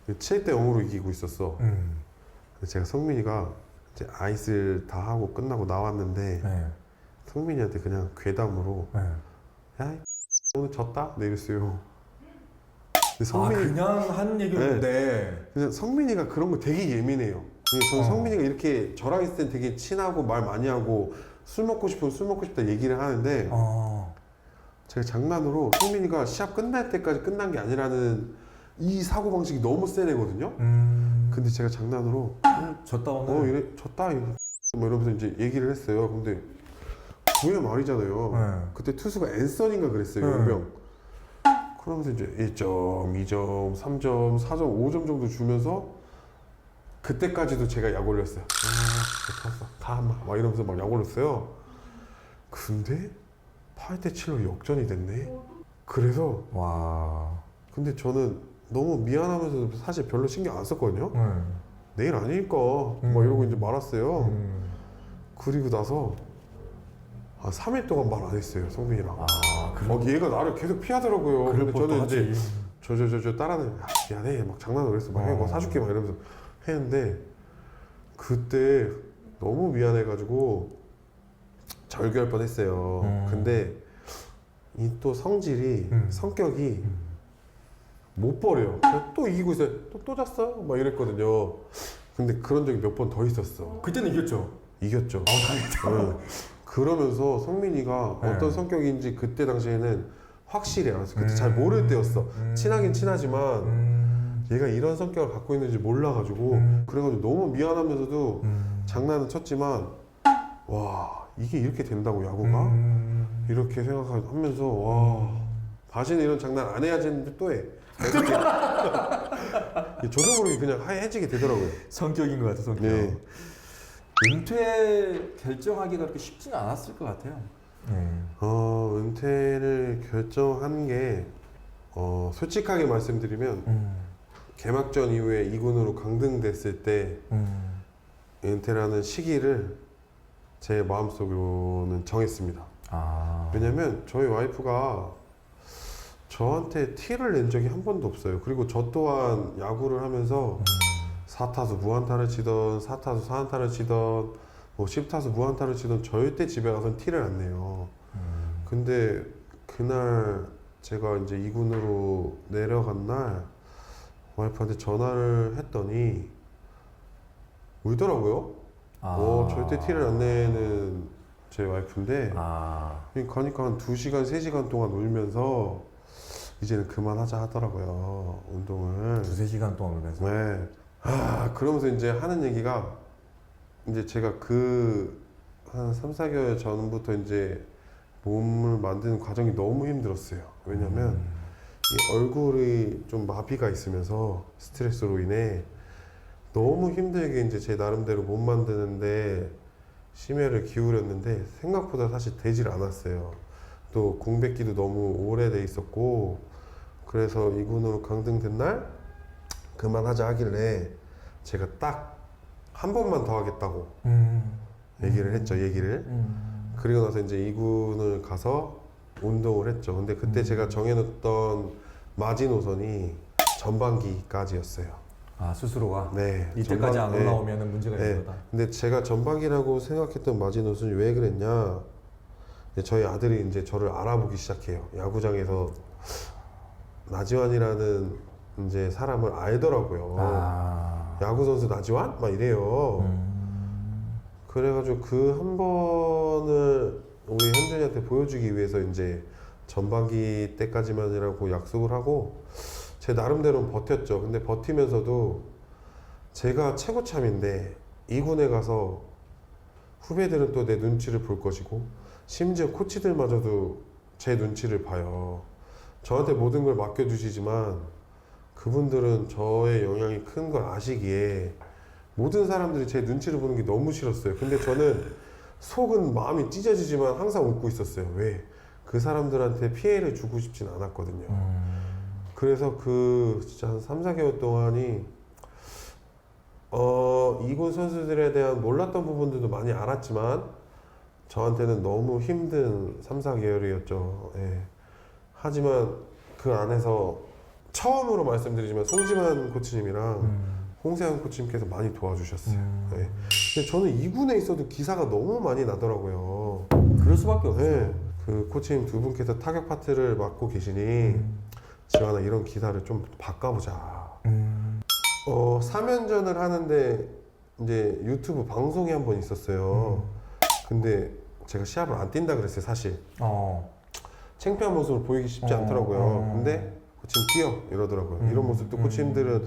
7대 0으로 이기고 있었어. 근데 제가 성민이가 이제 아이스를 다 하고 끝나고 나왔는데 네. 성민이한테 그냥 괴담으로 네. 야 오늘 졌다? 네 이랬어요. 근데 아, 그냥 한 얘기였는데. 그냥 성민이가 그런 거 되게 예민해요. 근데 저는 성민이가 이렇게 저랑 있을 땐 되게 친하고 말 많이 하고 술 먹고 싶으면 술 먹고 싶다 얘기를 하는데 제가 장난으로 성민이가 시합 끝날 때까지 끝난 게 아니라는 이 사고방식이 너무 세네거든요. 근데 제가 장난으로 졌다 오늘. 이래 졌다 이거 뭐 이러면서 이제 얘기를 했어요. 근데 9회 말이잖아요. 네. 그때 투수가 앤선인가 그랬어요. 네. 용병. 그러면서 이제 1점, 2점, 3점, 4점, 5점 정도 주면서 그때까지도 제가 약 올렸어요. 탔어. 다 막 이러면서 막 약 올렸어요. 근데 8대 7로 역전이 됐네. 그래서 와. 근데 저는 너무 미안하면서도 사실 별로 신경 안 썼거든요. 내일 아니니까 막 이러고 이제 말았어요. 그리고 나서 3일 동안 말 안 했어요, 성민이랑. 얘가 나를 계속 피하더라고요. 근데 저는 이제 저 따라다니면 미안해 막 장난으로 그랬어. 막 뭐 사줄게 막 이러면서 했는데 그때 너무 미안해가지고 절교할 뻔했어요. 근데 이 또 성질이 성격이 못 버려요. 또 이기고 있어요. 또 졌어? 막 이랬거든요. 근데 그런 적이 몇 번 더 있었어. 그때는 이겼죠. 이겼죠. 다행이다. 그러면서 성민이가 어떤 성격인지 그때 당시에는 확실히 알았어요. 그때 잘 모를 때였어. 친하긴 친하지만 얘가 이런 성격을 갖고 있는지 몰라가지고 그래가지고 너무 미안하면서도 장난은 쳤지만 와 이게 이렇게 된다고 야구가? 이렇게 생각하면서 와 다시는 이런 장난 안 해야지 했는데 또 해. 저도 모르게 그냥 해지게 되더라고요. 성격인 것 같아, 성격. 네. 은퇴 결정하기가 그렇게 쉽지는 않았을 것 같아요. 은퇴를 결정한 게 솔직하게 말씀드리면 개막전 이후에 2군으로 강등됐을 때 은퇴라는 시기를 제 마음속으로는 정했습니다. 왜냐면 저희 와이프가 저한테 티를 낸 적이 한 번도 없어요. 그리고 저 또한 야구를 하면서 4타수 무안타를 치던 4타수 4안타를 치던 뭐 10타수 무안타를 치던 절대 집에 가서는 티를 안 내요. 근데 그날 제가 이제 2군으로 내려간 날 와이프한테 전화를 했더니 울더라고요. 절대 티를 안 내는 제 와이프인데 가니까 한 2시간 3시간 동안 울면서 이제는 그만하자 하더라고요. 운동을 2-3시간 동안 울면서. 네. 그러면서 이제 하는 얘기가 이제 제가 한 3-4개월 전부터 이제 몸을 만드는 과정이 너무 힘들었어요. 왜냐면 이 얼굴이 좀 마비가 있으면서 스트레스로 인해 너무 힘들게 이제 제 나름대로 몸 만드는데 심혈을 기울였는데 생각보다 사실 되질 않았어요. 또 공백기도 너무 오래돼 있었고 그래서 2군으로 강등된 날 그만하자 하길래 제가 딱 한 번만 더 하겠다고 얘기를 했죠. 그리고 나서 이제 2군을 가서 운동을 했죠. 근데 그때 제가 정해놓던 마지노선이 전반기까지였어요. 스스로가? 네. 이때까지 안 올라오면 문제가 있는 거다. 근데 제가 전반기라고 생각했던 마지노선이 왜 그랬냐? 저희 아들이 이제 저를 알아보기 시작해요. 야구장에서 나지완이라는 이제 사람을 알더라고요. 야구 선수 나지완? 막 이래요. 그래가지고 그 한 번을 우리 현준이한테 보여주기 위해서 이제 전반기 때까지만이라고 약속을 하고 제 나름대로는 버텼죠. 근데 버티면서도 제가 최고참인데 2군에 가서 후배들은 또 내 눈치를 볼 것이고 심지어 코치들마저도 제 눈치를 봐요. 저한테 모든 걸 맡겨주시지만 그분들은 저의 영향이 큰 걸 아시기에 모든 사람들이 제 눈치를 보는 게 너무 싫었어요. 근데 저는 속은 마음이 찢어지지만 항상 웃고 있었어요. 왜? 그 사람들한테 피해를 주고 싶진 않았거든요. 그래서 그 진짜 한 3, 4개월 동안이 이군 선수들에 대한 몰랐던 부분들도 많이 알았지만 저한테는 너무 힘든 3, 4개월이었죠. 예. 하지만 그 안에서 처음으로 말씀드리지만 송지만 코치님이랑 홍세환 코치님께서 많이 도와주셨어요. 예. 근데 저는 2군에 있어도 기사가 너무 많이 나더라고요. 그럴 수밖에 없죠. 예. 그 코치님 두 분께서 타격 파트를 맡고 계시니 지환아 이런 기사를 좀 바꿔보자. 3연전을 하는데 이제 유튜브 방송이 한 번 있었어요. 근데 제가 시합을 안 뛴다 그랬어요, 사실. 창피한 모습을 보이기 쉽지 않더라고요. 근데 코치님 뛰어 이러더라고요. 이런 모습도 코치님들은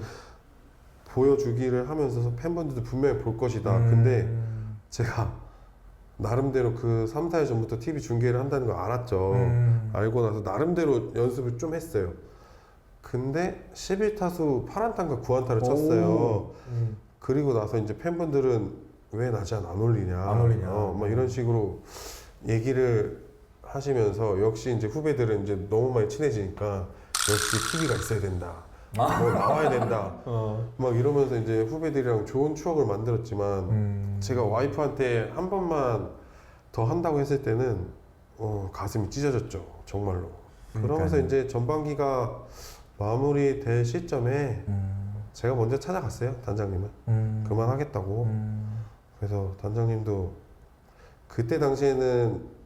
보여주기를 하면서 팬분들도 분명히 볼 것이다. 근데 제가 나름대로 그 3, 4일 전부터 TV 중계를 한다는 걸 알았죠. 알고 나서 나름대로 연습을 좀 했어요. 근데 11타수 8안타인가 9안타를 쳤어요. 그리고 나서 이제 팬분들은 왜 나지안 안 올리냐. 막 이런 식으로 얘기를 하시면서 역시 이제 후배들은 이제 너무 많이 친해지니까 역시 TV가 있어야 된다. 뭐 나와야 된다. 막 이러면서 이제 후배들이랑 좋은 추억을 만들었지만 제가 와이프한테 한 번만 더 한다고 했을 때는 가슴이 찢어졌죠. 정말로. 그러면서 이제 전반기가 마무리될 시점에 제가 먼저 찾아갔어요. 단장님은. 그만하겠다고. 그래서 단장님도 그때 당시에는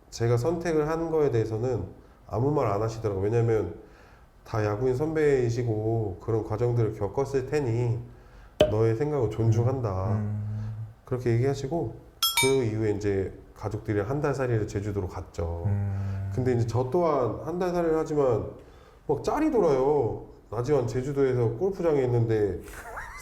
제가 선택을 한 거에 대해서는 아무 말 안 하시더라고요. 왜냐면 다 야구인 선배이시고 그런 과정들을 겪었을 테니 너의 생각을 존중한다. 그렇게 얘기하시고 그 이후에 이제 가족들이랑 한 달 살이를 제주도로 갔죠. 근데 이제 저 또한 한 달 살이를 하지만 막 짤이 돌아요. 나지완 제주도에서 골프장에 있는데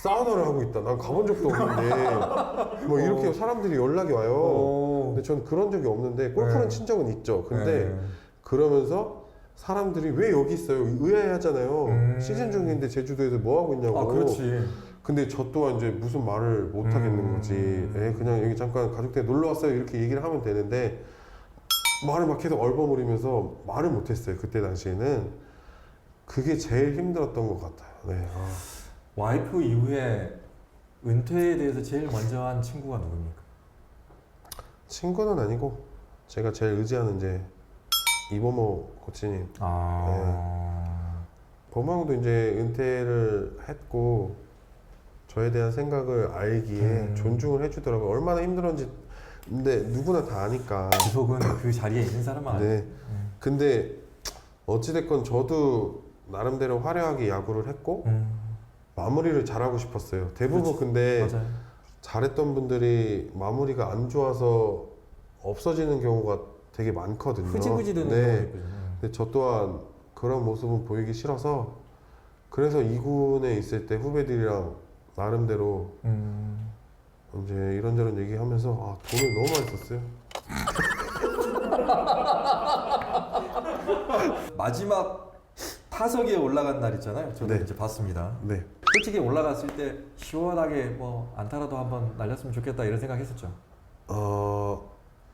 사우나를 하고 있다. 난 가본 적도 없는데 뭐 이렇게 사람들이 연락이 와요. 근데 전 그런 적이 없는데 골프는 친 적은 있죠. 근데 그러면서 사람들이 왜 여기 있어요? 의아해하잖아요. 시즌 중인데 제주도에서 뭐 하고 있냐고. 아, 그렇지. 근데 저 또한 이제 무슨 말을 못 하겠는 거지. 그냥 여기 잠깐 가족들 놀러 왔어요. 이렇게 얘기를 하면 되는데 말을 막 계속 얼버무리면서 말을 못 했어요. 그때 당시에는. 그게 제일 힘들었던 것 같아요. 네. 와이프 이후에 은퇴에 대해서 제일 먼저 한 친구가 누굽니까? 친구는 아니고 제가 제일 의지하는 이제 이범호 코치님. 범왕도 이제 은퇴를 했고 저에 대한 생각을 알기에 존중을 해주더라고요. 얼마나 힘들었는지 근데 누구나 다 아니까. 지속은 그 자리에 있는 사람은 네. 근데 어찌됐건 저도 나름대로 화려하게 야구를 했고 마무리를 잘하고 싶었어요. 대부분 근데 맞아요. 잘했던 분들이 마무리가 안 좋아서 없어지는 경우가 되게 많거든요. 흐지부지 되는 네. 경우가 있거든요. 근데 저 또한 그런 모습은 보이기 싫어서 그래서 2군에 있을 때 후배들이랑 나름대로 이제 이런저런 얘기하면서 돈을 너무 많이 썼어요. 마지막 타석에 올라간 날 있잖아요. 저도 네. 이제 봤습니다. 네. 솔직히 올라갔을 때 시원하게 뭐 안타라도 한번 날렸으면 좋겠다 이런 생각했었죠.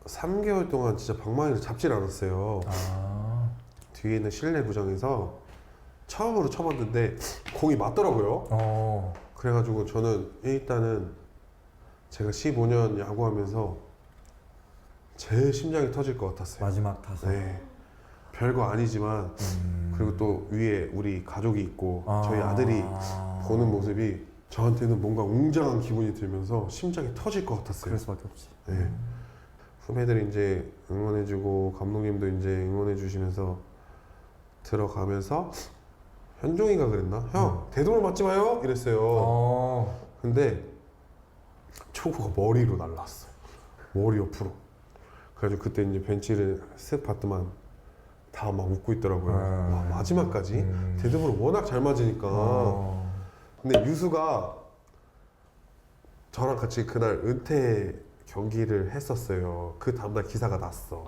3개월 동안 진짜 방망이를 잡질 않았어요. 뒤에 있는 실내 구장에서 처음으로 쳐봤는데 공이 맞더라고요. 그래가지고 저는 일단은 제가 15년 야구하면서 제일 심장이 터질 것 같았어요. 마지막 타석. 네. 별거 아니지만 그리고 또 위에 우리 가족이 있고 저희 아들이 보는 모습이 저한테는 뭔가 웅장한 기분이 들면서 심장이 터질 것 같았어요. 그럴 수밖에 없지. 네. 후배들이 이제 응원해주고 감독님도 이제 응원해주시면서 들어가면서 현종이가 그랬나? 형 대동을 맞지 마요 이랬어요. 근데 초구가 머리로 날라왔어. 머리 옆으로. 그래가지고 그때 이제 벤치를 쓱 봤더만 다 막 웃고 있더라고요. 와, 마지막까지 데드볼을 워낙 잘 맞으니까. 근데 유수가 저랑 같이 그날 은퇴 경기를 했었어요. 그 다음날 기사가 났어.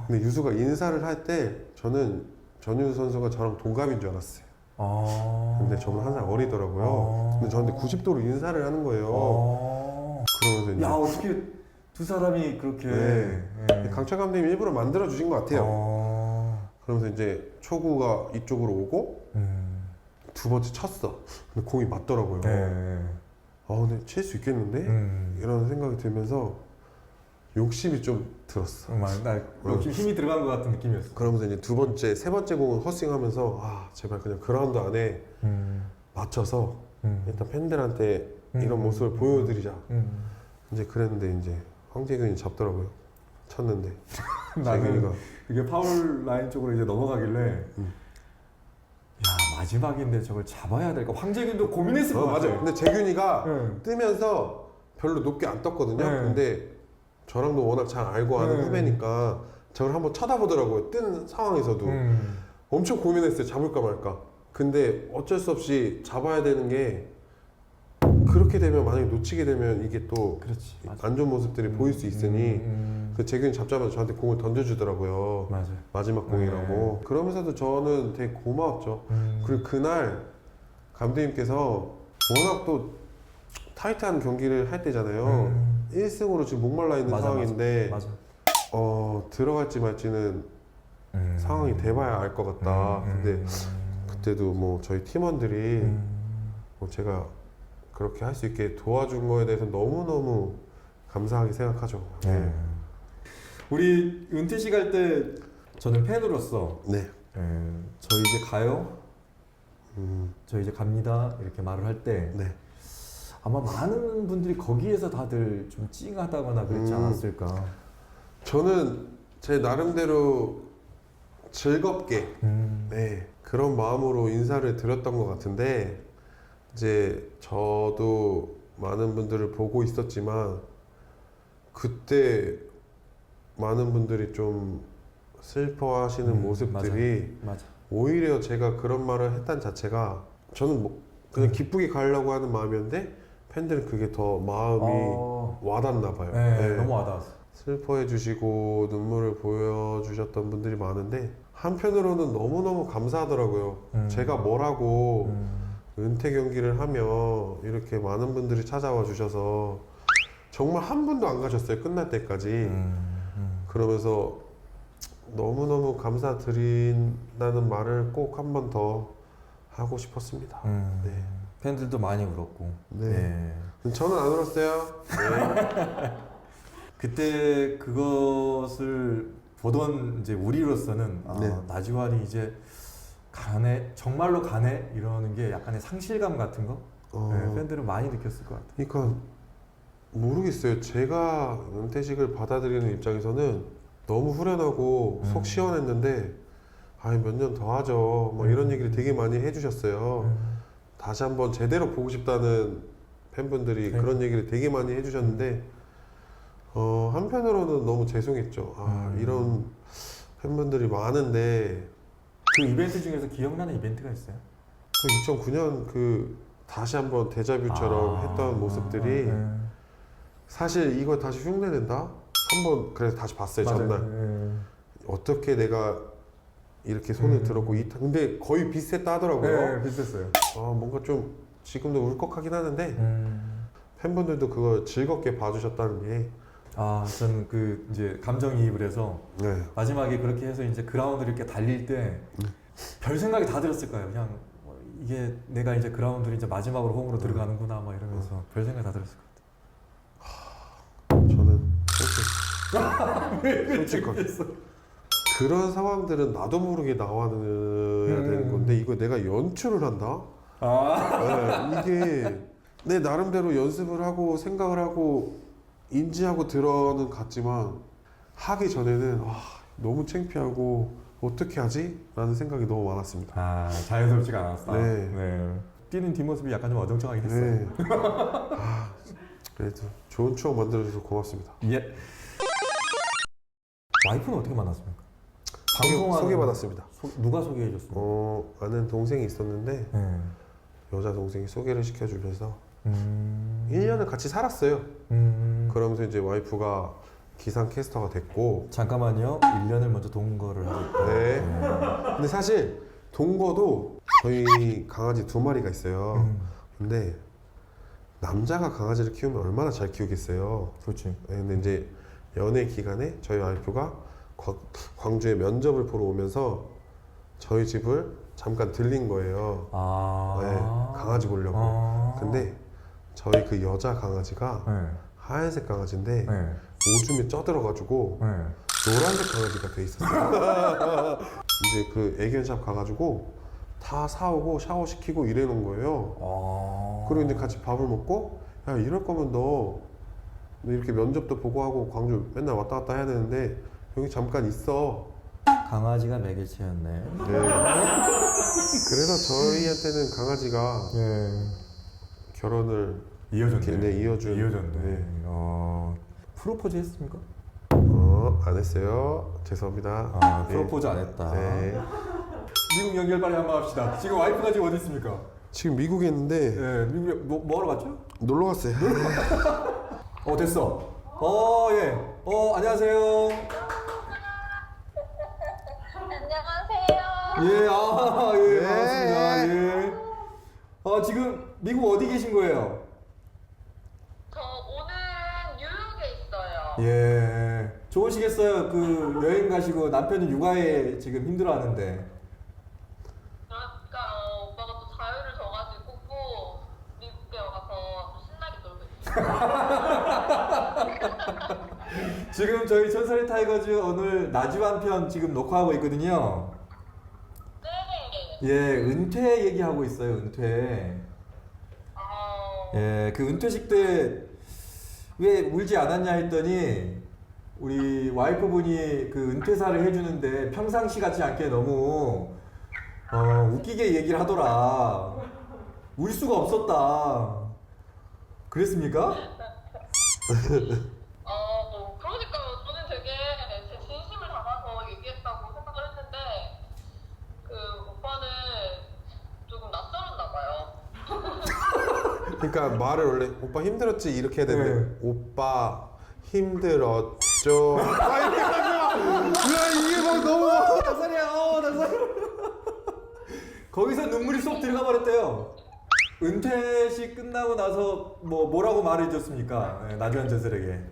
근데 유수가 인사를 할 때 저는 전유수 선수가 저랑 동갑인 줄 알았어요. 근데 저는 한 살 어리더라고요. 근데 저한테 90도로 인사를 하는 거예요. 그러면서 이제 야, 어떻게 두 사람이 그렇게. 네. 강철 감독님이 일부러 만들어 주신 것 같아요. 그러면서 이제 초구가 이쪽으로 오고 두 번째 쳤어. 근데 공이 맞더라고요. 근데 칠 수 있겠는데? 이런 생각이 들면서 욕심이 좀 들었어. 나 욕심 힘이 들어간 것 같은 느낌이었어. 그러면서 이제 두 번째, 세 번째 공은 헛스윙하면서 아 제발 그냥 그라운드 안에 맞춰서 일단 팬들한테 이런 모습을 보여드리자. 이제 그랬는데 이제 황재균이 잡더라고요. 쳤는데 재균이가 이게 파울 라인 쪽으로 이제 넘어가길래 야, 마지막인데 저걸 잡아야 될까? 황재균도 고민했을 것 같아요. 맞아요. 근데 재균이가 네. 뜨면서 별로 높게 안 떴거든요. 네. 근데 저랑도 워낙 잘 알고 아는 네. 후배니까 저를 한번 쳐다보더라고요. 뜬 상황에서도 엄청 고민했어요. 잡을까 말까. 근데 어쩔 수 없이 잡아야 되는 게 그렇게 되면 만약에 놓치게 되면 이게 또 그렇지. 안 좋은 모습들이 보일 수 있으니 그 재균이 잡자마자 저한테 공을 던져주더라고요. 맞아요. 마지막 공이라고. 그러면서도 저는 되게 고마웠죠. 그리고 그날 감독님께서 워낙 또 타이트한 경기를 할 때잖아요. 1승으로 지금 목말라 있는 상황인데 맞아. 들어갈지 말지는 상황이 돼봐야 알 것 같다. 근데 그때도 뭐 저희 팀원들이 뭐 제가 그렇게 할 수 있게 도와준 거에 대해서 너무너무 감사하게 생각하죠. 네. 우리 은퇴식 할 때 저는 팬으로서 네. 저희 이제 가요? 저 이제 갑니다. 이렇게 말을 할 때 네. 아마 많은 분들이 거기에서 다들 좀 찡하다거나 그랬지 않았을까. 저는 제 나름대로 즐겁게 네, 그런 마음으로 인사를 드렸던 것 같은데 이제 저도 많은 분들을 보고 있었지만 그때 많은 분들이 좀 슬퍼하시는 모습들이 맞아. 오히려 제가 그런 말을 했단 자체가 저는 뭐 그냥 기쁘게 가려고 하는 마음이었는데 팬들은 그게 더 마음이 와닿나 봐요. 네, 네. 너무 와닿았어. 슬퍼해 주시고 눈물을 보여주셨던 분들이 많은데 한편으로는 너무너무 감사하더라고요. 제가 뭐라고 은퇴 경기를 하며 이렇게 많은 분들이 찾아와 주셔서 정말 한 분도 안 가셨어요. 끝날 때까지. 그러면서 너무너무 감사드린다는 말을 꼭 한 번 더 하고 싶었습니다. 네. 팬들도 많이 울었고. 네. 저는 안 울었어요. 네. 그때 그것을 보던 이제 우리로서는 네. 나지완이 이제 가네, 정말로 가네 이러는 게 약간의 상실감 같은 거 팬들은 많이 느꼈을 것 같아요. 그러니까 모르겠어요. 제가 은퇴식을 받아들이는 입장에서는 너무 후련하고 속 시원했는데 아이 몇 년 더 하죠. 뭐 이런 얘기를 되게 많이 해주셨어요. 다시 한번 제대로 보고 싶다는 팬분들이 네. 그런 얘기를 되게 많이 해주셨는데 한편으로는 너무 죄송했죠. 이런 팬분들이 많은데 그 이벤트 중에서 기억나는 이벤트가 있어요? 그 2009년 그 다시 한번 데자뷰처럼 했던 모습들이 사실 이거 다시 흉내낸다? 한번 그래서 다시 봤어요. 전날 어떻게 내가 이렇게 손을 들었고 근데 거의 비슷했다 하더라고요. 비슷했어요. 뭔가 좀 지금도 울컥하긴 하는데 팬분들도 그걸 즐겁게 봐주셨다는 게 저는 그 이제 감정이입을 해서 네. 마지막에 그렇게 해서 이제 그라운드를 이렇게 달릴 때 별 생각이 다 들었을 거예요. 그냥 이게 내가 이제 그라운드를 이제 마지막으로 홈으로 들어가는구나 막 이러면서 별 생각이 다 들었을 것 같아요. 저는 솔직하게 그런 상황들은 나도 모르게 나와야 되는 건데 이거 내가 연출을 한다? 네, 이게 내 나름대로 연습을 하고 생각을 하고 인지하고 들어는 갔지만 하기 전에는 너무 창피하고 어떻게 하지? 라는 생각이 너무 많았습니다. 자연스럽지가 않았어. 네. 뛰는 뒷모습이 약간 좀 어정쩡하긴 했어요. 네. 그래도 좋은 추억 만들어줘서 고맙습니다. 예. 와이프는 어떻게 만났습니까? 소개받았습니다. 누가 소개해줬습니까? 아는 동생이 있었는데 여자 동생이 소개를 시켜주면서 1년을 같이 살았어요. 그러면서 이제 와이프가 기상 캐스터가 됐고. 잠깐만요. 1년을 먼저 동거를 하고 있다. 네. 근데 사실 동거도 저희 강아지 2마리가 있어요. 근데 남자가 강아지를 키우면 얼마나 잘 키우겠어요. 그렇지. 네, 근데 이제 연애 기간에 저희 와이프가 광주에 면접을 보러 오면서 저희 집을 잠깐 들린 거예요. 아. 네, 강아지 보려고. 아. 근데 저희 그 여자 강아지가 네. 하얀색 강아지인데 네. 오줌에 쪄들어가지고 네. 노란색 강아지가 돼 있었어요. 이제 그 애견샵 가가지고 다 사오고 샤워시키고 이래놓은 거예요. 아. 그리고 이제 같이 밥을 먹고, 야, 이럴 거면 너 이렇게 면접도 보고 하고 광주 맨날 왔다 갔다 해야 되는데 여기 잠깐 있어. 강아지가 매개체였네. 네. 그래서 저희한테는 강아지가 네. 결혼을 이어졌네. 네, 이어졌네. 네. 프로포즈 했습니까? 안 했어요. 죄송합니다. 아, 네. 프로포즈 안 했다. 네. 미국 연결 빨리 한번 합시다. 지금 와이프가 지금 어디 있습니까? 지금 미국에 있는데 네, 미국에 뭐 하러 갔죠? 놀러 갔어요. 됐어. 예. 안녕하세요. 안녕하세요. 예, 예, 네. 반갑습니다. 예. 지금 미국 어디 계신 거예요? 저 오늘 뉴욕에 있어요. 예. 좋으시겠어요? 그 여행 가시고 남편이 육아에 지금 힘들어하는데. 그러니까 오빠가 또 자유를 줘가지고 미국에 와서 신나게 놀고 있어요. 지금 저희 전설의 타이거즈 오늘 나지완 편 지금 녹화하고 있거든요. 네. 예, 은퇴 얘기하고 있어요. 은퇴. 예, 그 은퇴식 때 왜 울지 않았냐 했더니 우리 와이프분이 그 은퇴사를 해주는데 평상시 같지 않게 너무 웃기게 얘기를 하더라. 울 수가 없었다. 그랬습니까? 뭐 그러니까 저는 되게 제 진심을 담아서 얘기했다고 생각을 했는데 그 오빠는 조금 낯설었나 봐요. 그러니까 말을 원래 오빠 힘들었지 이렇게 해야 되는데 네. 오빠 힘들었죠. 아 이렇게 하지 마. 야 이게 막 너무. 닭살이야, 닭살. 거기서 눈물이 쏙 들어가 버렸대요. 은퇴식 끝나고 나서 뭐라고 말해줬습니까? 나주한 전설에게.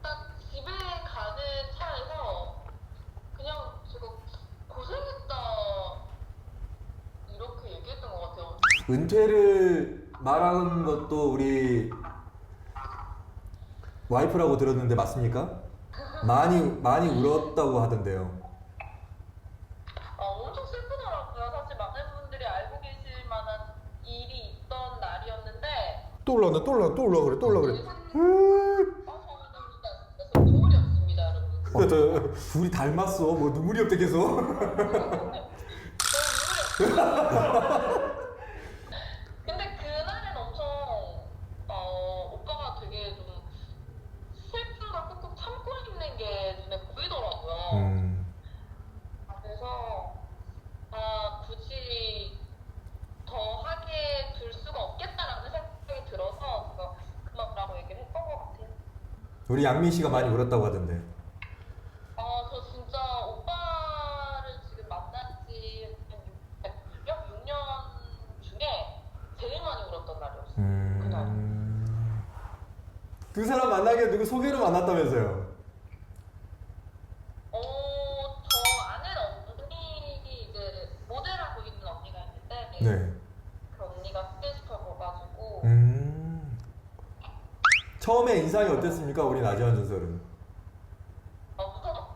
딱 집에 가는 차에서 그냥 제가 고생했다 이렇게 얘기했던 것 같아요. 은퇴를 말하는 것도 우리 와이프라고 들었는데 맞습니까? 많이 울었다고 하던데요. 엄청 슬프더라고요. 사실 많은 분들이 알고 계실 만한 일이 있던 날이었는데 또 올라온다 또 올라 또 올라 그래. 저는 진짜 눈물이 없습니다, 여러분. 둘이 닮았어. 뭐 눈물이 없대 계속. 근데 그날은 엄청 오빠가 되게 좀 슬픈 걸 꾹꾹 참고 있는 게 눈에 보이더라고요. 그래서 굳이 더 하게 둘 수가 없겠다라는 생각이 들어서 제가 그만라고 얘기를 했던 것 같아요. 우리 양민 씨가 많이 울었다고 하던데. 저 진짜 오빠를 지금 만난 지 6년 중에 제일 많이 울었던 날이었어요. 그날. 두 사람 만나게 누구 소개로 만났다면서요? 저 아는 언니 이제 모델하고 있는 언니가 있는데 네. 그 언니가 소개시켜줘가지고 처음에 인상이 어땠습니까? 우리 나지완 전설은. 무서웠어요.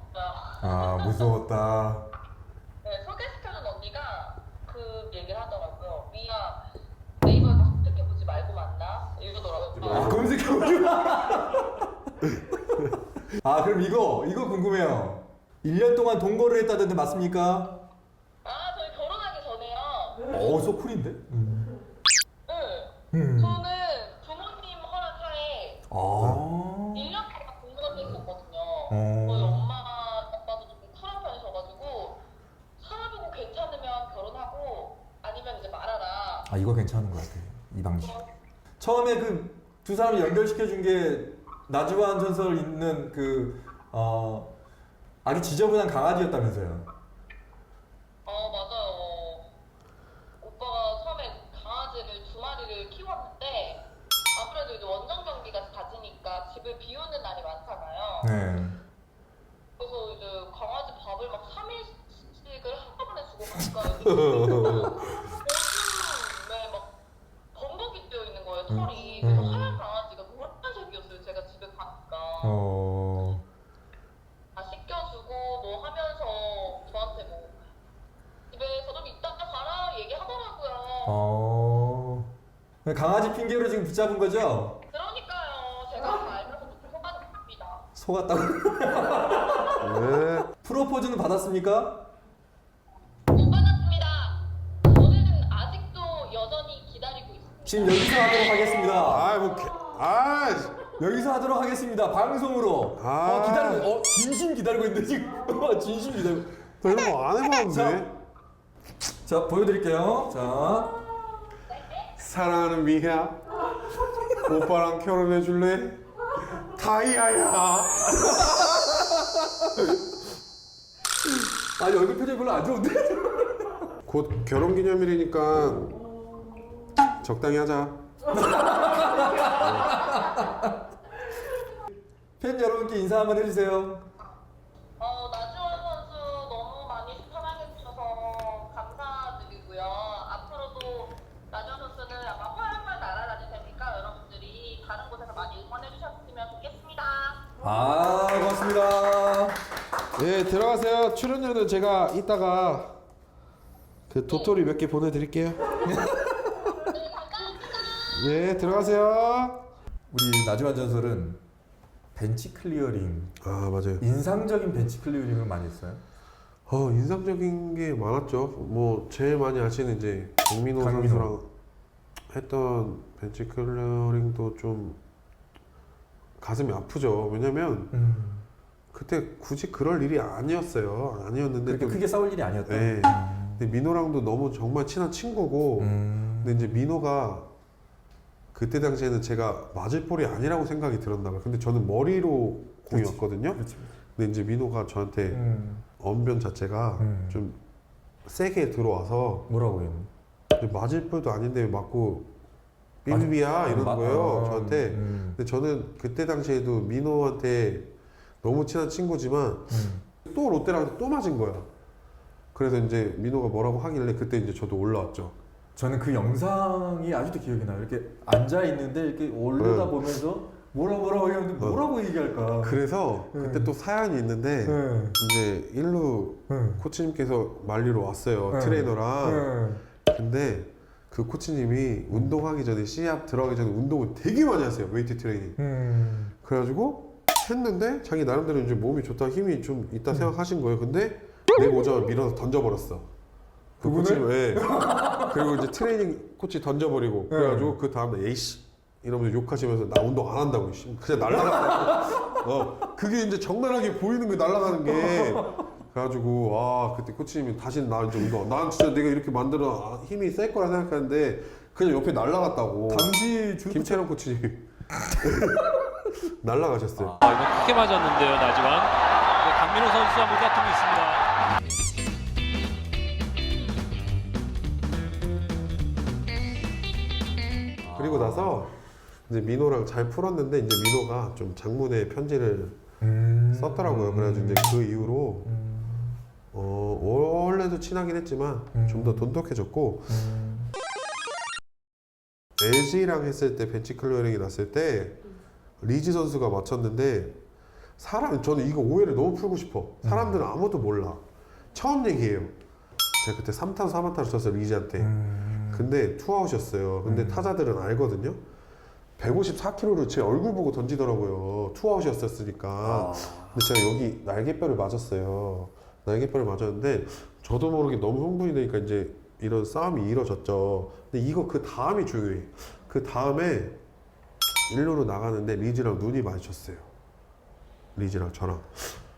아, 무서웠다. 네, 소개시켜준 언니가 그 얘기를 하더라고요. 미야 네이버에 가서 검색해보지 말고 만나 이러더라고요. 아, 검색해보자. 아, 그럼 이거 궁금해요. 1년 동안 동거를 했다던데 맞습니까? 저희 결혼하기 전에요. 소쿨인데? 네. 저는 부모님 허락하에 아. 1년 동안 공부를 했었거든요. 저희 엄마 아빠도 좀 쿨한 편이셔가지고 살아보고 괜찮으면 결혼하고 아니면 이제 말아라. 이거 괜찮은 것 같아. 이 방식. 처음에 그 두 사람을 연결시켜준 게 나주환 전설 있는 아주 지저분한 강아지였다면서요? 맞아요. 오빠가 처음에 강아지를 2마리를 키웠는데 아무래도 이제 원정 경기가 잦으니까 집을 비우는 날이 많잖아요. 네. 그래서 이제 강아지 밥을 막 3일씩을 한꺼번에 주고 가니까 요즘에 막 범벅이 뛰어 있는 거예요, 털이. 그래서 하얀 강아지가 노란색이었어요, 제가 집에 가니까. 다 씻겨주고 뭐 하면서 저한테 뭐 집에서 좀 이따가 가라 얘기하더라고요. 강아지 핑계로 지금 붙잡은 거죠? 그러니까요, 제가 알면서 속았다고? 속았습니다. 네. 프로포즈는 받았습니까? 못 받았습니다. 저는 아직도 여전히 기다리고 있습니다. 지금 여기서 하도록 하겠습니다. 여기서 하도록 하겠습니다. 방송으로. 기다리고, 진심 기다리고 있는데 지금. 진심 기다리고. 나 이런 거 안 해봤는데. 자, 보여드릴게요. 자, 사랑하는 미야, 오빠랑 결혼해 줄래? 다이아야. 아니 얼굴 표정이 별로 안 좋은데? 곧 결혼 기념일이니까 적당히 하자. 팬 여러분께 인사 한번 해주세요. 나주환 선수 너무 많이 사랑해주셔서 감사드리고요. 앞으로도 나주환 선수는 아마 활활 날아다닐 테니까 여러분들이 다른 곳에서 많이 응원해주셨으면 좋겠습니다. 고맙습니다. 예, 들어가세요. 출연료는 제가 이따가 그 도토리 몇 개 보내드릴게요. 예, 들어가세요. 우리 나주환 전설은 벤치 클리어링, 맞아요. 인상적인 벤치 클리어링을 많이 했어요. 인상적인 게 많았죠. 뭐 제일 많이 아시는 이제 강민호 선수랑 했던 벤치 클리어링도 좀 가슴이 아프죠. 왜냐면 그때 굳이 그럴 일이 아니었어요. 아니었는데 그렇게 또, 크게 싸울 일이 아니었다. 네. 근데 민호랑도 너무 정말 친한 친구고, 근데 이제 민호가 그때 당시에는 제가 맞을 볼이 아니라고 생각이 들었나 봐요. 근데 저는 머리로 공이 왔거든요. 그렇지. 근데 이제 민호가 저한테 언변 자체가 좀 세게 들어와서 뭐라고 했니? 근데 맞을 볼도 아닌데 왜 맞고 삐비비야 이러는 거예요 저한테. 근데 저는 그때 당시에도 민호한테 너무 친한 친구지만 또 롯데랑 또 맞은 거야. 그래서 이제 민호가 뭐라고 하길래 그때 이제 저도 올라왔죠. 저는 그 영상이 아직도 기억이 나요. 이렇게 앉아 있는데 이렇게 올려다 보면서 뭐라고 하는데 뭐라고 얘기할까. 그래서 그때 또 사연이 있는데 이제 1루 코치님께서 말리러 왔어요. 트레이너랑. 근데 그 코치님이 운동하기 전에 시합 들어가기 전에 운동을 되게 많이 하세요. 웨이트 트레이닝. 그래가지고 했는데 자기 나름대로 이제 몸이 좋다 힘이 좀 있다 생각하신 거예요. 근데 내가 오자마자 밀어서 던져버렸어. 그 코치님 왜? 그리고 이제 트레이닝 코치 던져버리고 그래가지고 그 다음에 에이씨 이러면서 욕하시면서 나 운동 안 한다고 그냥 날라갔다고. 그게 이제 적나라하게 보이는 게 날아가는 게. 그래가지고 그때 코치님이 다시 나 이제 운동 난 진짜 내가 이렇게 만들어 힘이 셀 거라 생각하는데 그냥 옆에 날아갔다고. 당시 김채령 코치님이 날아가셨어요. 이거 크게 맞았는데요, 나지완. 강민호 선수와 물다툼이 있습니다. 그리고 나서 이제 민호랑 잘 풀었는데 이제 민호가 좀 장문의 편지를 썼더라고요. 그래가지고 이제 그 이후로 원래도 친하긴 했지만 좀 더 돈독해졌고 LG랑 했을 때 벤치 클리어링이 났을 때 리즈 선수가 맞췄는데 저는 이거 오해를 너무 풀고 싶어. 사람들은 아무도 몰라. 처음 얘기해요. 제가 그때 3타수 4안타를 쳤어요 리즈한테. 근데 투아웃이었어요. 근데 타자들은 알거든요. 154km를 제 얼굴 보고 던지더라고요. 투아웃이었으니까. 근데 제가 여기 날개뼈를 맞았어요. 날개뼈를 맞았는데 저도 모르게 너무 흥분이 되니까 이제 이런 싸움이 이뤄졌죠. 근데 이거 그 다음이 중요해. 그 다음에 1루로 나가는데 리즈랑 눈이 마주쳤어요. 리즈랑 저랑.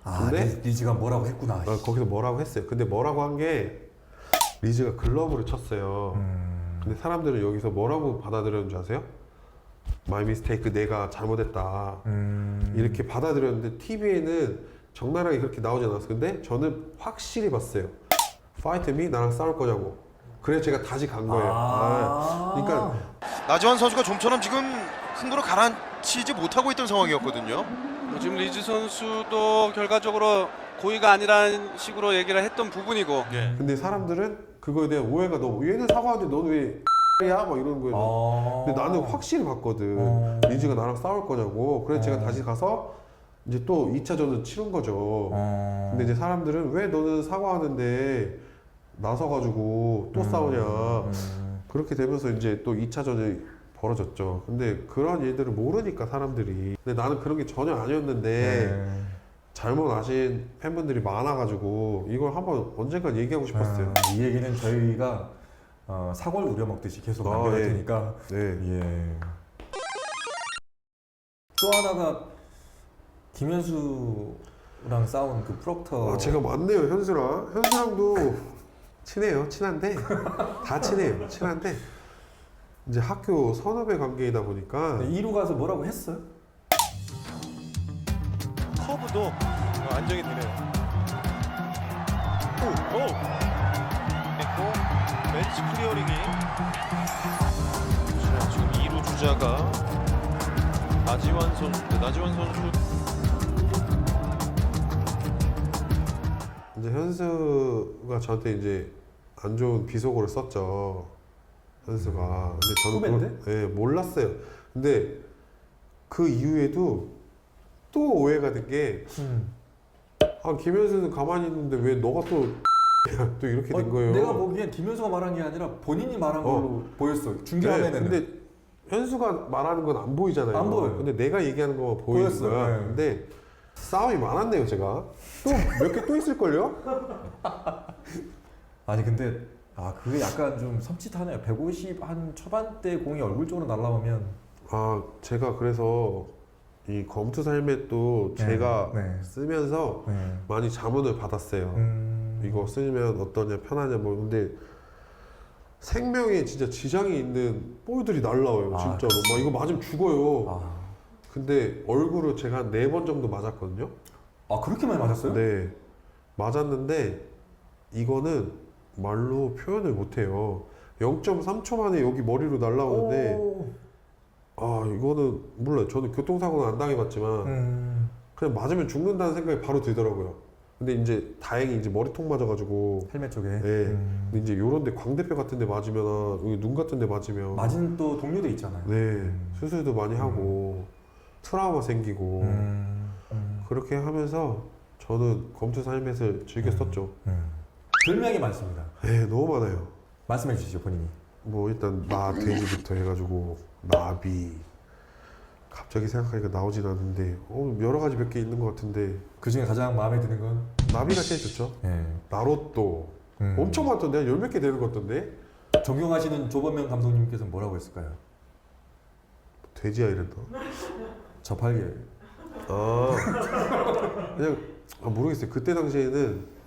근데 리즈가 뭐라고 했구나. 거기서 뭐라고 했어요. 근데 뭐라고 한 게 리즈가 글러브를 쳤어요. 근데 사람들은 여기서 뭐라고 받아들였는 줄 아세요? 마이 미스테이크 내가 잘못했다 이렇게 받아들였는데 TV에는 적나라하게 그렇게 나오지 않았어요. 근데 저는 확실히 봤어요. 파이트 미 나랑 싸울 거냐고. 그래서 제가 다시 간 거예요. 그러니까 나지완 선수가 좀처럼 지금 흥도로 가라앉히지 못하고 있던 상황이었거든요. 지금 리즈 선수도 결과적으로 고의가 아니라는 식으로 얘기를 했던 부분이고 근데 사람들은 그거에 대한 오해가 너무 얘는 사과하는데 너는 왜 야? 막 이러는 거예요. 근데 나는 확실히 봤거든. 리즈가 나랑 싸울 거냐고. 그래서 제가 다시 가서 이제 또 2차전을 치른 거죠. 근데 이제 사람들은 왜 너는 사과하는데 나서가지고 또 싸우냐. 그렇게 되면서 이제 또 2차전이 벌어졌죠. 근데 그런 일들을 모르니까 사람들이. 근데 나는 그런 게 전혀 아니었는데 잘못 아신 팬분들이 많아가지고 이걸 한번 언젠가 얘기하고 싶었어요. 이 얘기는 저희가 사골 우려 먹듯이 계속 남겨둘 예. 테니까. 네. 예. 또 하나가 김현수랑 싸운 그 프록터. 제가 맞네요, 현수랑. 현수랑도 친해요. 친한데 다 친해요. 친한데 이제 학교 선후배 관계이다 보니까 2루 가서 뭐라고 했어요? 커브도 안정이 되네요. 오! 됐고 벤치 클리어링이 자, 지금 2루 주자가 나지완 선수인데 나지완 선수 이제 현수가 저한테 이제 안 좋은 비속어를 썼죠. 현수가. 근데 저는 후배인데? 그걸, 예, 몰랐어요. 근데 그 이후에도 또 오해가 된 게 김현수는 가만히 있는데 왜 너가 또 이렇게 된 거예요. 내가 보기엔 김현수가 말한 게 아니라 본인이 말한 걸로 보였어. 중계화면에는. 근데 현수가 말하는 건 안 보이잖아요. 안 보여요. 근데 내가 얘기하는 거만 보이는 보였어요. 거야. 네. 근데 싸움이 많았네요, 제가. 또 몇 개 또 있을걸요? 아니 근데 그게 약간 좀 섬찟하네요. 150 한 초반대 공이 얼굴 쪽으로 날아오면 제가 그래서 이 검투사 헬멧도 제가 쓰면서 많이 자문을 받았어요. 이거 쓰면 어떠냐, 편하냐, 뭐. 근데 생명에 진짜 지장이 있는 볼들이 날라와요, 진짜로. 막 이거 맞으면 죽어요. 근데 얼굴을 제가 한 4번 정도 맞았거든요. 그렇게 많이 맞았어요? 네. 맞았는데 이거는 말로 표현을 못해요. 0.3초 만에 여기 머리로 날라오는데 이거는 몰라요. 저는 교통사고는 안 당해봤지만 그냥 맞으면 죽는다는 생각이 바로 들더라고요. 근데 이제 다행히 이제 머리통 맞아가지고 헬멧 쪽에. 네. 근데 이제 요런데 광대뼈 같은데 맞으면 여기 눈 같은데 맞으면 맞은 또 동료도 있잖아요. 네. 수술도 많이 하고 트라우마 생기고 그렇게 하면서 저는 검투사 헬멧을 즐겨 썼죠. 별명이 많습니다. 네, 너무 많아요. 말씀해 주시죠, 본인이. 뭐 일단 돼지부터 해가지고 나비. 갑자기 생각하니까 나오진 않는데 여러 가지 몇 개 있는 것 같은데 그 중에 가장 마음에 드는 건? 나비가 제일 좋죠. 나로또 엄청 많던데 한 10몇 개 되는 것 같던데. 존경하시는 조범명 감독님께서 뭐라고 했을까요? 돼지야 이랬다. 저팔계. 그냥 모르겠어요. 그때 당시에는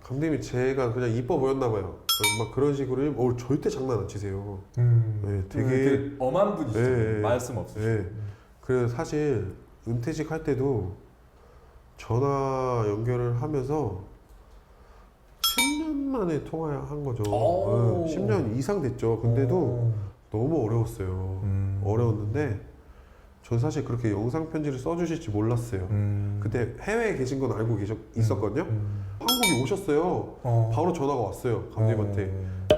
감독님이 제가 그냥 이뻐 보였나 봐요. 막 그런 식으로 절대 장난 안 치세요. 네, 되게 엄한 분이시죠. 네, 말씀 없으시고. 네. 그래서 사실 은퇴식 할 때도 전화 연결을 하면서 10년 만에 통화한 거죠. 네, 10년 이상 됐죠. 근데도 너무 어려웠어요. 어려웠는데 전 사실 그렇게 영상 편지를 써주실지 몰랐어요. 그때 해외에 계신 건 알고 있었거든요. 한국에 오셨어요. 바로 전화가 왔어요. 감독님한테.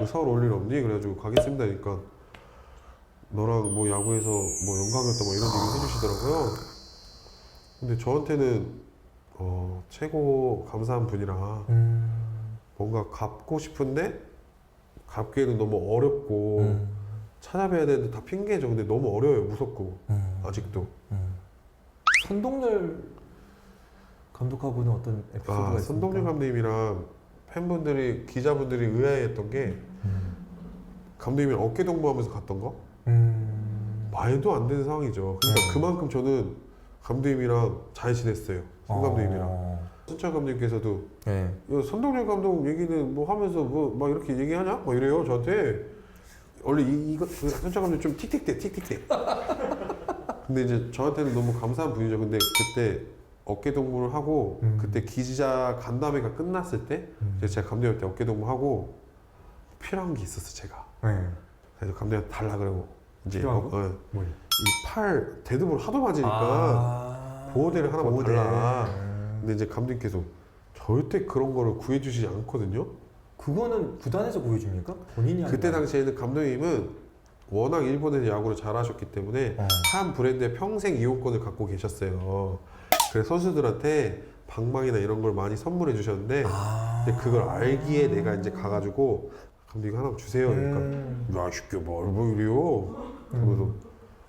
서울 올 일 없니? 그래가지고 가겠습니다. 그러니까 너랑 뭐 야구에서 뭐 영광이었다 뭐 이런 얘기 해주시더라고요. 근데 저한테는 최고 감사한 분이라 뭔가 갚고 싶은데 갚기에는 너무 어렵고 찾아뵈야 되는데 다 핑계죠. 근데 너무 어려워요. 무섭고 아직도. 선동열 감독하고는 어떤 에피소드가 있습니까? 선동열 감독님이랑 팬분들이 기자분들이 의아해했던 게 감독님이 어깨 동무하면서 갔던 거 말도 안 되는 상황이죠. 그러니까 그만큼 저는 감독님이랑 잘 지냈어요. 손 감독님이랑. 순철 감독님께서도 야, 선동열 감독 얘기는 뭐 하면서 뭐 막 이렇게 얘기하냐? 막 이래요 저한테. 원래 이거 손창 감독 좀 틱틱대. 근데 이제 저한테는 너무 감사한 분이죠. 근데 그때 어깨 동무를 하고 그때 기자 간담회가 끝났을 때 제가 감독님한테 어깨 동무하고 필요한 게 있었어 제가. 네. 그래서 감독님한테 달라 그러고 이제 필요한 거? 이 팔 데드볼 하도 맞으니까 보호대를 하나만 보호대. 달라. 근데 이제 감독님께서 절대 그런 거를 구해주시지 않거든요. 그거는 구단에서 보여줍니까? 본인이 하는 그때 거예요? 당시에는 감독님은 워낙 일본에서 야구를 잘하셨기 때문에 한 브랜드의 평생 이용권을 갖고 계셨어요. 그래서 선수들한테 방망이나 이런 걸 많이 선물해 주셨는데 근데 그걸 알기에 내가 이제 가가지고 감독님 하나 주세요. 그러니까 야 쉽게 뭐 이래요. 그러면서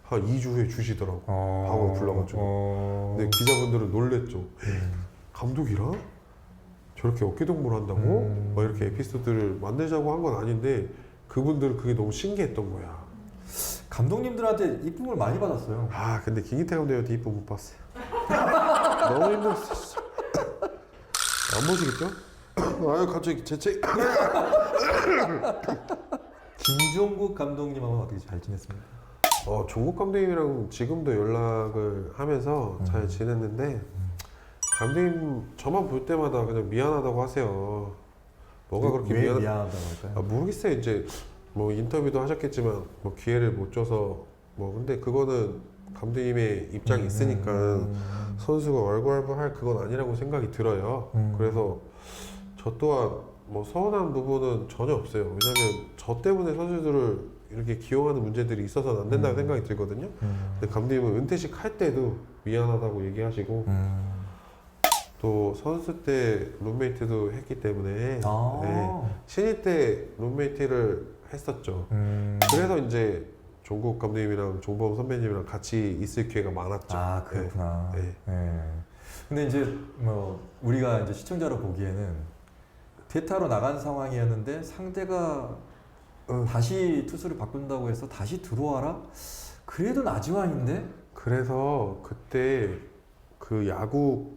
한 2주 후에 주시더라고. 방으로 불러가지고. 근데 기자분들은 놀랬죠. 감독이랑 저렇게 어깨동무를 한다고? 막 이렇게 에피소드를 만들자고 한 건 아닌데 그분들은 그게 너무 신기했던 거야. 감독님들한테 이쁨을 많이 받았어요. 아 근데 김기태 감독님한테 이쁨 못 봤어요. 너무 힘들었어 진짜. 안 보시겠죠? 아유 갑자기 재채. 김종국 감독님하고는 어떻게 잘 지냈습니까? 종국 감독님이랑 지금도 연락을 하면서 잘 지냈는데 감독님 저만 볼 때마다 그냥 미안하다고 하세요. 뭐가 그렇게 왜 미안하다고 할까요? 모르겠어요. 이제 뭐 인터뷰도 하셨겠지만 뭐 기회를 못 줘서 뭐 근데 그거는 감독님의 입장이 있으니까 선수가 왈가왈부할 그건 아니라고 생각이 들어요. 그래서 저 또한 뭐 서운한 부분은 전혀 없어요. 왜냐면 저 때문에 선수들을 이렇게 기용하는 문제들이 있어서는 안 된다고 생각이 들거든요. 근데 감독님은 은퇴식 할 때도 미안하다고 얘기하시고 또 선수 때 룸메이트도 했기 때문에 네, 신인 때 룸메이트를 했었죠. 그래서 이제 종국 감독님이랑 종범 선배님이랑 같이 있을 기회가 많았죠. 아 그렇구나. 네. 네. 근데 이제 뭐 우리가 이제 시청자로 보기에는 대타로 나간 상황이었는데 상대가 다시 투수를 바꾼다고 해서 다시 들어와라? 그래도 나지완인데? 그래서 그때 그 야구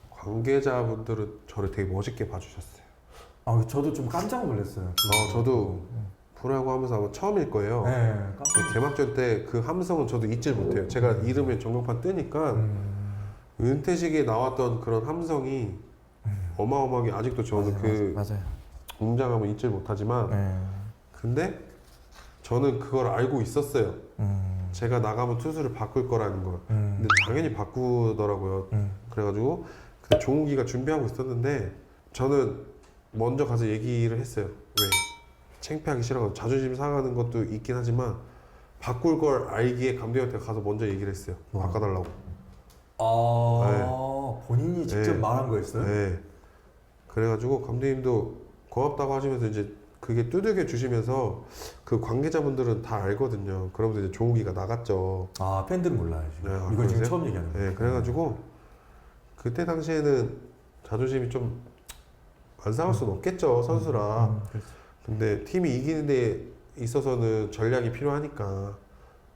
관계자분들은 저를 되게 멋있게 봐주셨어요. 아 저도 좀 깜짝 놀랐어요. 저도 프로야구 하면서 아마 처음일 거예요. 네, 깜짝 개막전 때 그 함성은 저도 잊질 못해요. 제가 이름에 전광판 뜨니까 은퇴식에 나왔던 그런 함성이 어마어마하게 아직도 저는 맞아요. 웅장함을 잊질 못하지만 근데 저는 그걸 알고 있었어요. 제가 나가면 투수를 바꿀 거라는 걸. 근데 당연히 바꾸더라고요. 그래가지고 그때 종욱이가 준비하고 있었는데 저는 먼저 가서 얘기를 했어요. 왜? 창피하기 싫어서 자존심 상하는 것도 있긴 하지만 바꿀 걸 알기에 감독한테 가서 먼저 얘기를 했어요. 바꿔달라고. 본인이 직접 네. 말한 거였어요? 네. 그래가지고 감독님도 고맙다고 하시면서 이제 그게 두들겨 주시면서 그 관계자분들은 다 알거든요. 그러면서 이제 종욱이가 나갔죠. 아 팬들은 몰라요 지금. 네, 이건 지금 그러세요? 처음 얘기하는 거예요. 네, 그래가지고 그때 당시에는 자존심이 좀 안 상할 수는 없겠죠, 선수라. 그렇죠. 근데 팀이 이기는 데 있어서는 전략이 필요하니까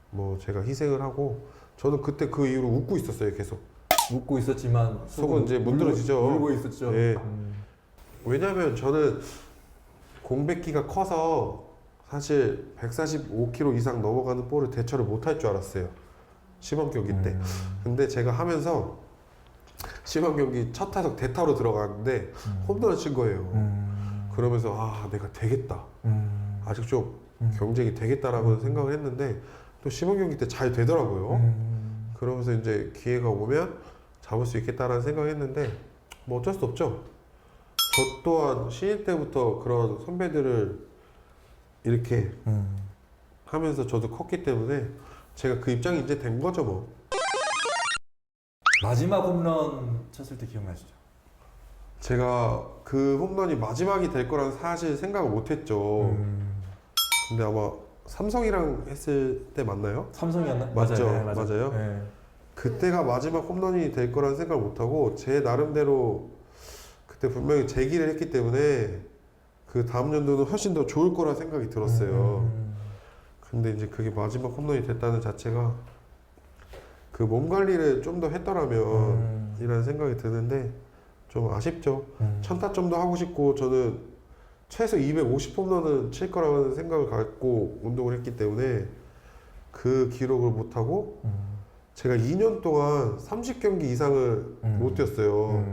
뭐 제가 희생을 하고 저는 그때 그 이후로 웃고 있었어요, 계속. 웃고 있었지만 속은 이제 문드러지죠. 울고 있었죠. 네. 왜냐면 저는 공백기가 커서 사실 145km 이상 넘어가는 볼을 대처를 못할 줄 알았어요. 시범 경기 때. 근데 제가 하면서 시범 경기 첫 타석 대타로 들어갔는데 홈런을 친 거예요. 그러면서 아 내가 되겠다. 아직 좀 경쟁이 되겠다라고 생각을 했는데 또 시범 경기 때 잘 되더라고요. 그러면서 이제 기회가 오면 잡을 수 있겠다라는 생각을 했는데 뭐 어쩔 수 없죠. 저 또한 신인 때부터 그런 선배들을 이렇게 하면서 저도 컸기 때문에 제가 그 입장이 이제 된 거죠 뭐. 마지막 홈런 쳤을 때 기억나시죠? 제가 그 홈런이 마지막이 될 거라는 사실 생각을 못 했죠. 근데 아마 삼성이랑 했을 때 맞나요? 삼성이었나? 맞죠, 맞아요. 맞아요. 네. 그때가 마지막 홈런이 될 거라는 생각을 못 하고 제 나름대로 그때 분명히 재기를 했기 때문에 그 다음 연도는 훨씬 더 좋을 거라 생각이 들었어요. 근데 이제 그게 마지막 홈런이 됐다는 자체가 그 몸 관리를 좀 더 했더라면 이라는 생각이 드는데 좀 아쉽죠. 1000타점도 하고 싶고 저는 최소 250홈런은 칠 거라는 생각을 갖고 운동을 했기 때문에 그 기록을 못하고 제가 2년 동안 30경기 이상을 못 뛰었어요.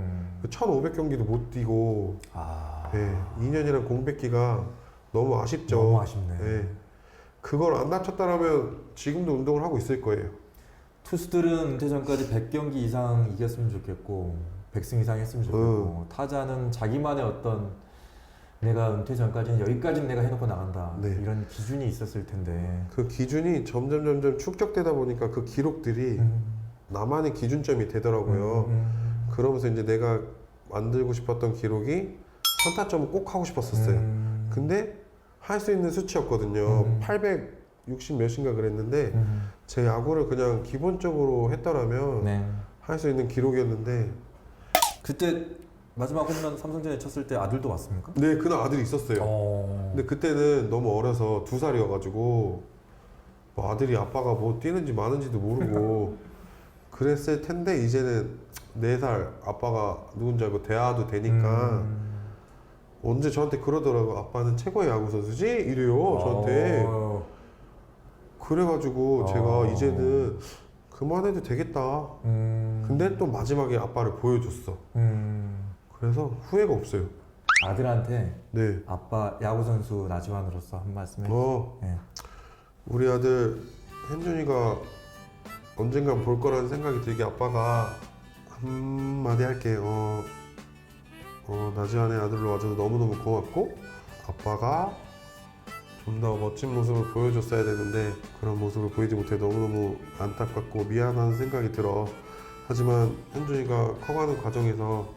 1500경기도 못 뛰고 아, 네, 2년이란 공백기가 너무 아쉽죠. 너무 아쉽네. 네. 그걸 안 다쳤다라면 지금도 운동을 하고 있을 거예요. 투수들은 은퇴 전까지 100경기 이상 이겼으면 좋겠고 100승 이상 했으면 좋겠고 타자는 자기만의 어떤 내가 은퇴 전까지는 여기까지는 내가 해놓고 나간다 네. 이런 기준이 있었을 텐데 그 기준이 점점 축적되다 보니까 그 기록들이 나만의 기준점이 되더라고요. 그러면서 이제 내가 만들고 싶었던 기록이 선타점을 꼭 하고 싶었었어요. 근데 할 수 있는 수치였거든요. 860 몇인가 그랬는데 제 야구를 그냥 기본적으로 했더라면 네. 할 수 있는 기록이었는데 그때 마지막 홈런 삼성전에 쳤을 때 아들도 왔습니까? 네, 그날 아들이 있었어요. 근데 그때는 너무 어려서 2살이어가지고 뭐 아들이 아빠가 뭐 뛰는지 마는지도 모르고 그랬을 텐데 이제는 4살 아빠가 누군지 알고 대화도 되니까 언제 저한테 그러더라고. 아빠는 최고의 야구 선수지? 이래요 저한테. 그래가지고 제가 이제는 그만해도 되겠다. 근데 또 마지막에 아빠를 보여줬어. 그래서 후회가 없어요. 아들한테 네. 아빠 야구 선수 나지완으로서 한 말씀 해주세요. 네. 우리 아들 현준이가 언젠간 볼 거라는 생각이 들게 아빠가 한마디 할게. 나지완의 아들로 와줘서 너무너무 고맙고 아빠가 좀 더 멋진 모습을 보여줬어야 되는데 그런 모습을 보이지 못해 너무너무 안타깝고 미안한 생각이 들어. 하지만 현준이가 커가는 과정에서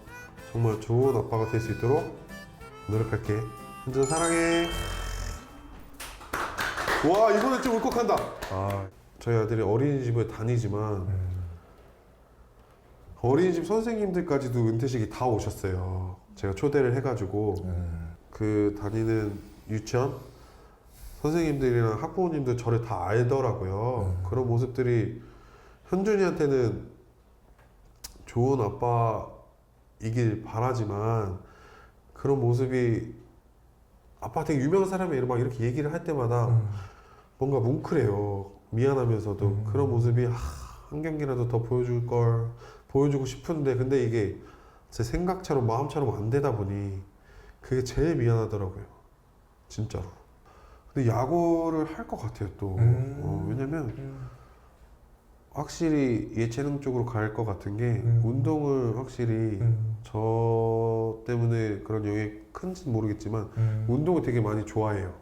정말 좋은 아빠가 될 수 있도록 노력할게. 현준 사랑해. 와, 이번엔 좀 울컥한다. 저희 아들이 어린이집을 다니지만 어린이집 선생님들까지도 은퇴식이 다 오셨어요. 제가 초대를 해가지고 그 다니는 유치원 선생님들이랑 학부모님도 저를 다 알더라고요. 그런 모습들이 현준이한테는 좋은 아빠이길 바라지만 그런 모습이 아빠 되게 유명한 사람이에요 막 이렇게 얘기를 할 때마다 뭔가 뭉클해요. 미안하면서도 그런 모습이 한 경기라도 더 보여주고 싶은데 근데 이게 제 생각처럼 마음처럼 안 되다 보니 그게 제일 미안하더라고요. 진짜로. 근데 야구를 할 것 같아요 또. 왜냐면 확실히 예체능 쪽으로 갈 것 같은 게 운동을 확실히 저 때문에 그런 영향이 큰지는 모르겠지만 운동을 되게 많이 좋아해요.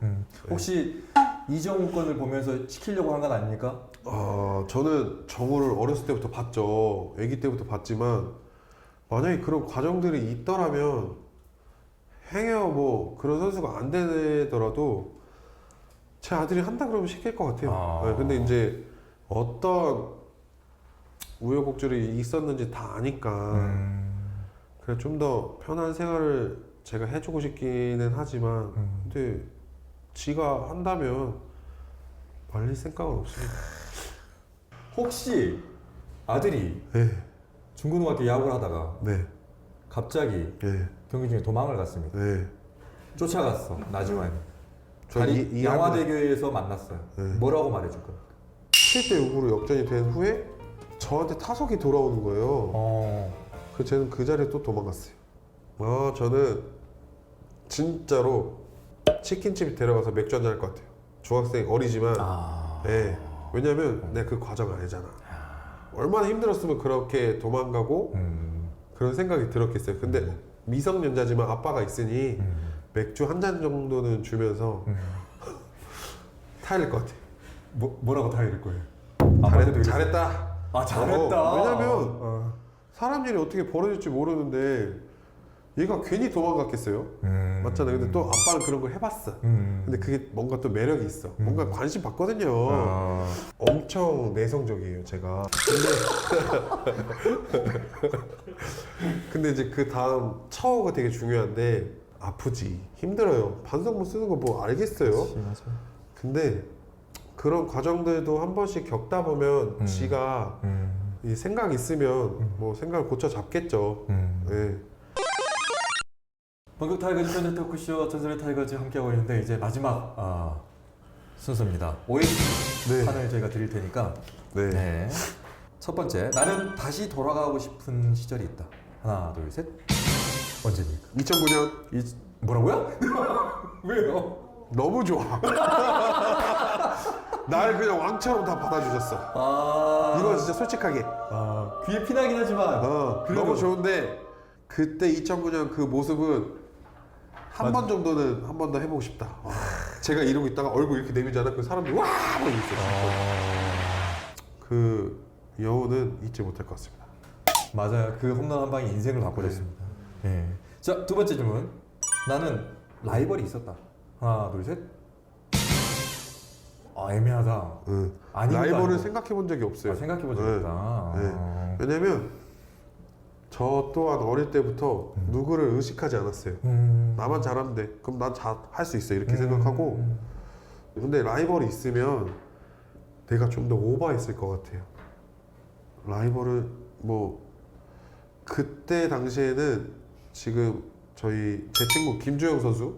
혹시 이정우 건을 보면서 시키려고 한 건 아닙니까? 저는 정우를 어렸을 때부터 봤죠. 아기 때부터 봤지만 만약에 그런 과정들이 있더라면 행여 뭐 그런 선수가 안 되더라도 제 아들이 한다 그러면 시킬 것 같아요. 네, 근데 이제 어떤 우여곡절이 있었는지 다 아니까 그래 좀 더 편한 생활을 제가 해주고 싶기는 하지만 근데 지가 한다면 말릴 생각은 없습니다. 혹시 아들이 네, 중고등학교 야구를 하다가 네, 갑자기 네, 경기 중에 도망을 갔습니다. 네. 쫓아갔어 나지완이. 저 이 양화대교에서 만났어요. 네. 뭐라고 말해줄 거야? 7대 6으로 역전이 된 후에 저한테 타석이 돌아오는 거예요. 그래서 저는 그 자리에 또 도망갔어요. 저는 진짜로 치킨집에 데려가서 맥주 한잔 할 것 같아요. 중학생 어리지만 네. 왜냐면 내가 그 과정 알잖아. 얼마나 힘들었으면 그렇게 도망가고 그런 생각이 들었겠어요. 근데 미성년자지만 아빠가 있으니 맥주 한 잔 정도는 주면서 타일 것 같아. 뭐라고 타이를 거예요? 잘했다. 잘했다. 왜냐면 사람 일이 어떻게 벌어질지 모르는데 얘가 괜히 도망갔겠어요? 맞잖아요. 근데 또 아빠는 그런 걸 해봤어. 근데 그게 뭔가 또 매력이 있어. 뭔가 관심 받거든요. 엄청 내성적이에요, 제가. 근데 이제 그 다음 차오가 되게 중요한데 아프지, 힘들어요. 반성문 쓰는 거 뭐 알겠어요? 맞아. 근데 그런 과정들도 한 번씩 겪다 보면 지가 이 생각 있으면 뭐 생각을 고쳐 잡겠죠. 네. 본격 타이거즈 팬들 토크쇼 전설의 타이거즈 함께하고 있는데 이제 마지막 순서입니다. OST 네. 판을 저희가 드릴 테니까 네. 네. 첫 번째, 나는 다시 돌아가고 싶은 시절이 있다. 하나, 둘, 셋. 언제입니까? 2009년 뭐라고요? 왜요? 너무 좋아. 날 그냥 왕처럼 다 받아주셨어. 이건 진짜 솔직하게. 귀에 피나긴 하지만 그래도- 너무 좋은데 그때 2009년 그 모습은 한 번 정도는 한 번 더 해보고 싶다. 제가 이러고 있다가 얼굴 이렇게 내밀잖아. 그 사람들이 와! 하고 있어요. 그 여우는 잊지 못할 것 같습니다. 맞아요. 그 홈런 한 방이 인생을 바꿔줬습니다. 네. 자, 두 번째 질문. 나는 라이벌이 있었다. 하나, 둘, 셋. 애매하다. 아닌 것도 라이벌을 아니고. 생각해 본 적이 없어요. 생각해본 적이 네. 없다. 네. 왜냐면 저 또한 어릴 때부터 누구를 의식하지 않았어요. 나만 잘하면 돼. 그럼 난 할 수 있어. 이렇게 생각하고. 근데 라이벌이 있으면 내가 좀 더 오버했을 것 같아요. 라이벌을 뭐 그때 당시에는 지금 저희 제 친구 김주영 선수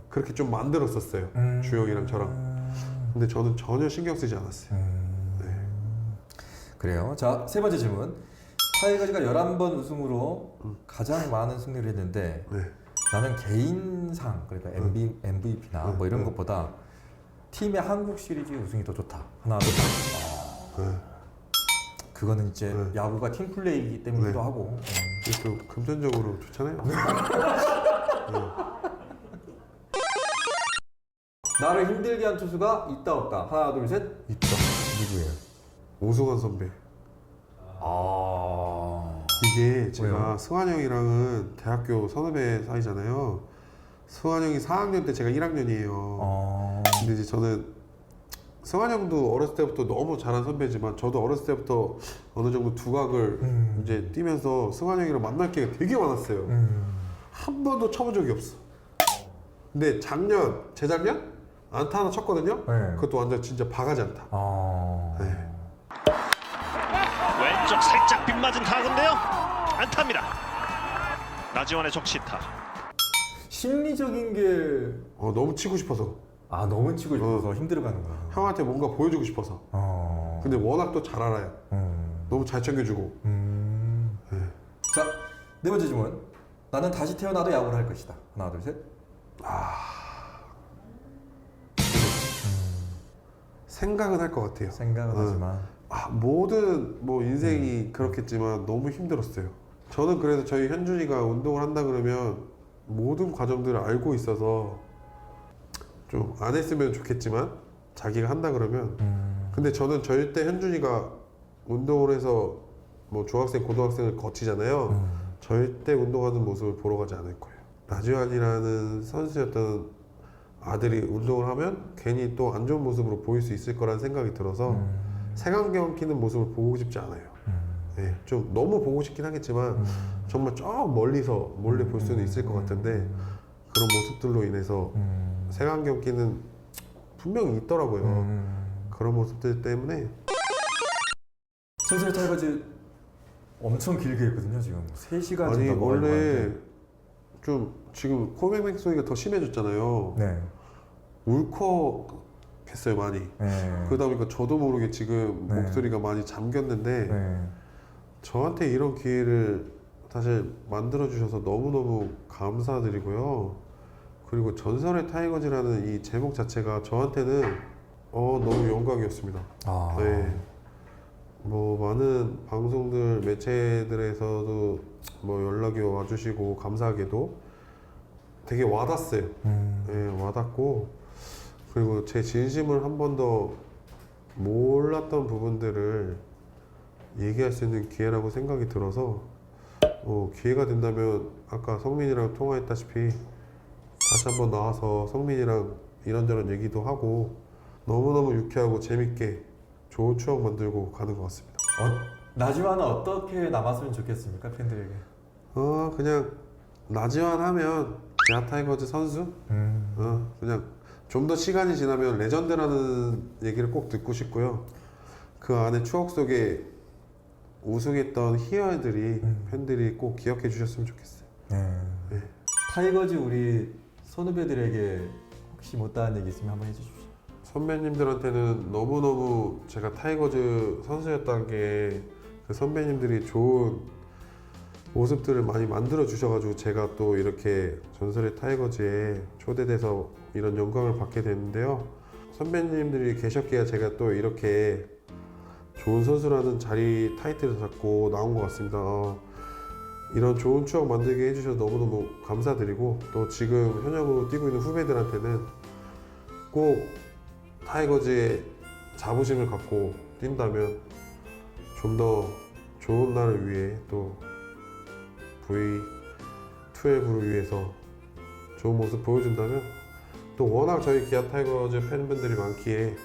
그렇게 좀 만들었었어요. 주영이랑 저랑. 근데 저는 전혀 신경 쓰지 않았어요. 네. 그래요. 자, 세 번째 질문. 타이거즈가 11번 우승으로 가장 많은 승리를 했는데 네. 나는 개인상, 그러니까 MVP나 뭐 이런 것보다 팀의 한국 시리즈 우승이 더 좋다. 하나, 둘, 셋. 네. 그거는 이제 네. 야구가 팀 플레이이기 때문이기도 네. 하고. 이게 또 금전적으로 좋잖아요. 나를 힘들게 한 투수가 있다 없다. 하나, 둘, 셋. 있다. 누구예요? 오승환 선배. 이게 제가 왜요? 승환 형이랑은 대학교 선후배 사이잖아요. 승환 형이 4학년 때 제가 1학년이에요. 근데 이제 저는 승환 형도 어렸을 때부터 너무 잘한 선배지만 저도 어렸을 때부터 어느 정도 두각을 이제 뛰면서 승환 형이랑 만날 기회가 되게 많았어요. 한 번도 쳐본 적이 없어. 근데 재작년 안타 하나 쳤거든요. 네. 그것도 완전 진짜 바가지 안타. 네. 왼쪽 살짝 빗맞은 타구인데요. 안타입니다. 나지원의 적시타. 심리적인 게 너무 치고 싶어서 너무 치고 싶어서 힘들어가는 거야. 형한테 뭔가 보여주고 싶어서. 근데 워낙 또 잘 알아요. 너무 잘 챙겨주고. 자, 네 번째 질문. 나는 다시 태어나도 야구를 할 것이다. 하나, 둘, 셋. 생각은 할 것 같아요. 생각은 하지만 모든 뭐 인생이 그렇겠지만 너무 힘들었어요. 저는 그래서 저희 현준이가 운동을 한다 그러면 모든 과정들을 알고 있어서 좀 안 했으면 좋겠지만 자기가 한다 그러면 근데 저는 절대 현준이가 운동을 해서 뭐 중학생, 고등학생을 거치잖아요. 절대 운동하는 모습을 보러 가지 않을 거예요. 나주환이라는 선수였던 아들이 운동을 하면 괜히 또 안 좋은 모습으로 보일 수 있을 거라는 생각이 들어서 색안경 끼는 모습을 보고 싶지 않아요. 네, 좀 너무 보고 싶긴 하겠지만 정말 저 멀리서 몰래 볼 수는 있을 것 같은데 그런 모습들로 인해서 색안경 끼는 분명히 있더라고요. 그런 모습들 때문에 전설의 타이거즈 엄청 길게 했거든요. 지금 3시간 아니 정도 원래 좀 지금 코맹맹 소리가 더 심해졌잖아요. 네. 울컥했어요 많이. 네. 그러다 보니까 저도 모르게 지금 네. 목소리가 많이 잠겼는데 네. 저한테 이런 기회를 사실 만들어 주셔서 너무너무 감사드리고요. 그리고 전설의 타이거즈라는 이 제목 자체가 저한테는 너무 영광이었습니다. 네. 뭐 많은 방송들 매체들에서도 뭐 연락이 와주시고 감사하게도 되게 와닿았어요. 네, 와닿고 그리고 제 진심을 한 번 더 몰랐던 부분들을 얘기할 수 있는 기회라고 생각이 들어서 기회가 된다면 아까 성민이랑 통화했다시피 다시 한번 나와서 성민이랑 이런저런 얘기도 하고 너무너무 유쾌하고 재밌게 좋은 추억 만들고 가는 것 같습니다. 나지완은 어떻게 남았으면 좋겠습니까, 팬들에게? 그냥 나지완 하면 기아 타이거즈 선수? 그냥 좀 더 시간이 지나면 레전드라는 얘기를 꼭 듣고 싶고요. 그 안에 추억 속에 우승했던 희열들이 팬들이 꼭 기억해 주셨으면 좋겠어요. 네. 네. 타이거즈 우리 선후배들에게 혹시 못다한 얘기 있으면 한번 해주십시오. 선배님들한테는 너무너무 제가 타이거즈 선수였다는 게 그 선배님들이 좋은 모습들을 많이 만들어 주셔가지고 제가 또 이렇게 전설의 타이거즈에 초대돼서 이런 영광을 받게 됐는데요. 선배님들이 계셨기에 제가 또 이렇게 좋은 선수라는 자리 타이틀을 잡고 나온 것 같습니다. 이런 좋은 추억 만들게 해주셔서 너무너무 감사드리고 또 지금 현역으로 뛰고 있는 후배들한테는 꼭 타이거즈의 자부심을 갖고 뛴다면 좀 더 좋은 날을 위해 또 V12를 위해서 좋은 모습 보여준다면 또 워낙 저희 기아 타이거즈 팬분들이 많기에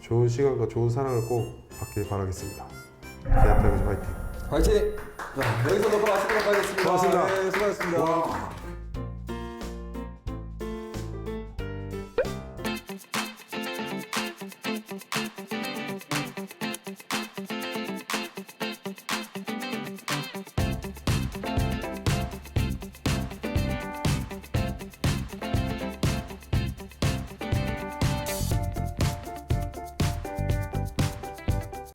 좋은 시간과 좋은 사랑을 꼭 받길 바라겠습니다. 기아 타이거즈 화이팅! 화이팅! 자, 여기서 녹화 마치도록 하겠습니다. 고맙습니다. 네, 수고하셨습니다. 와.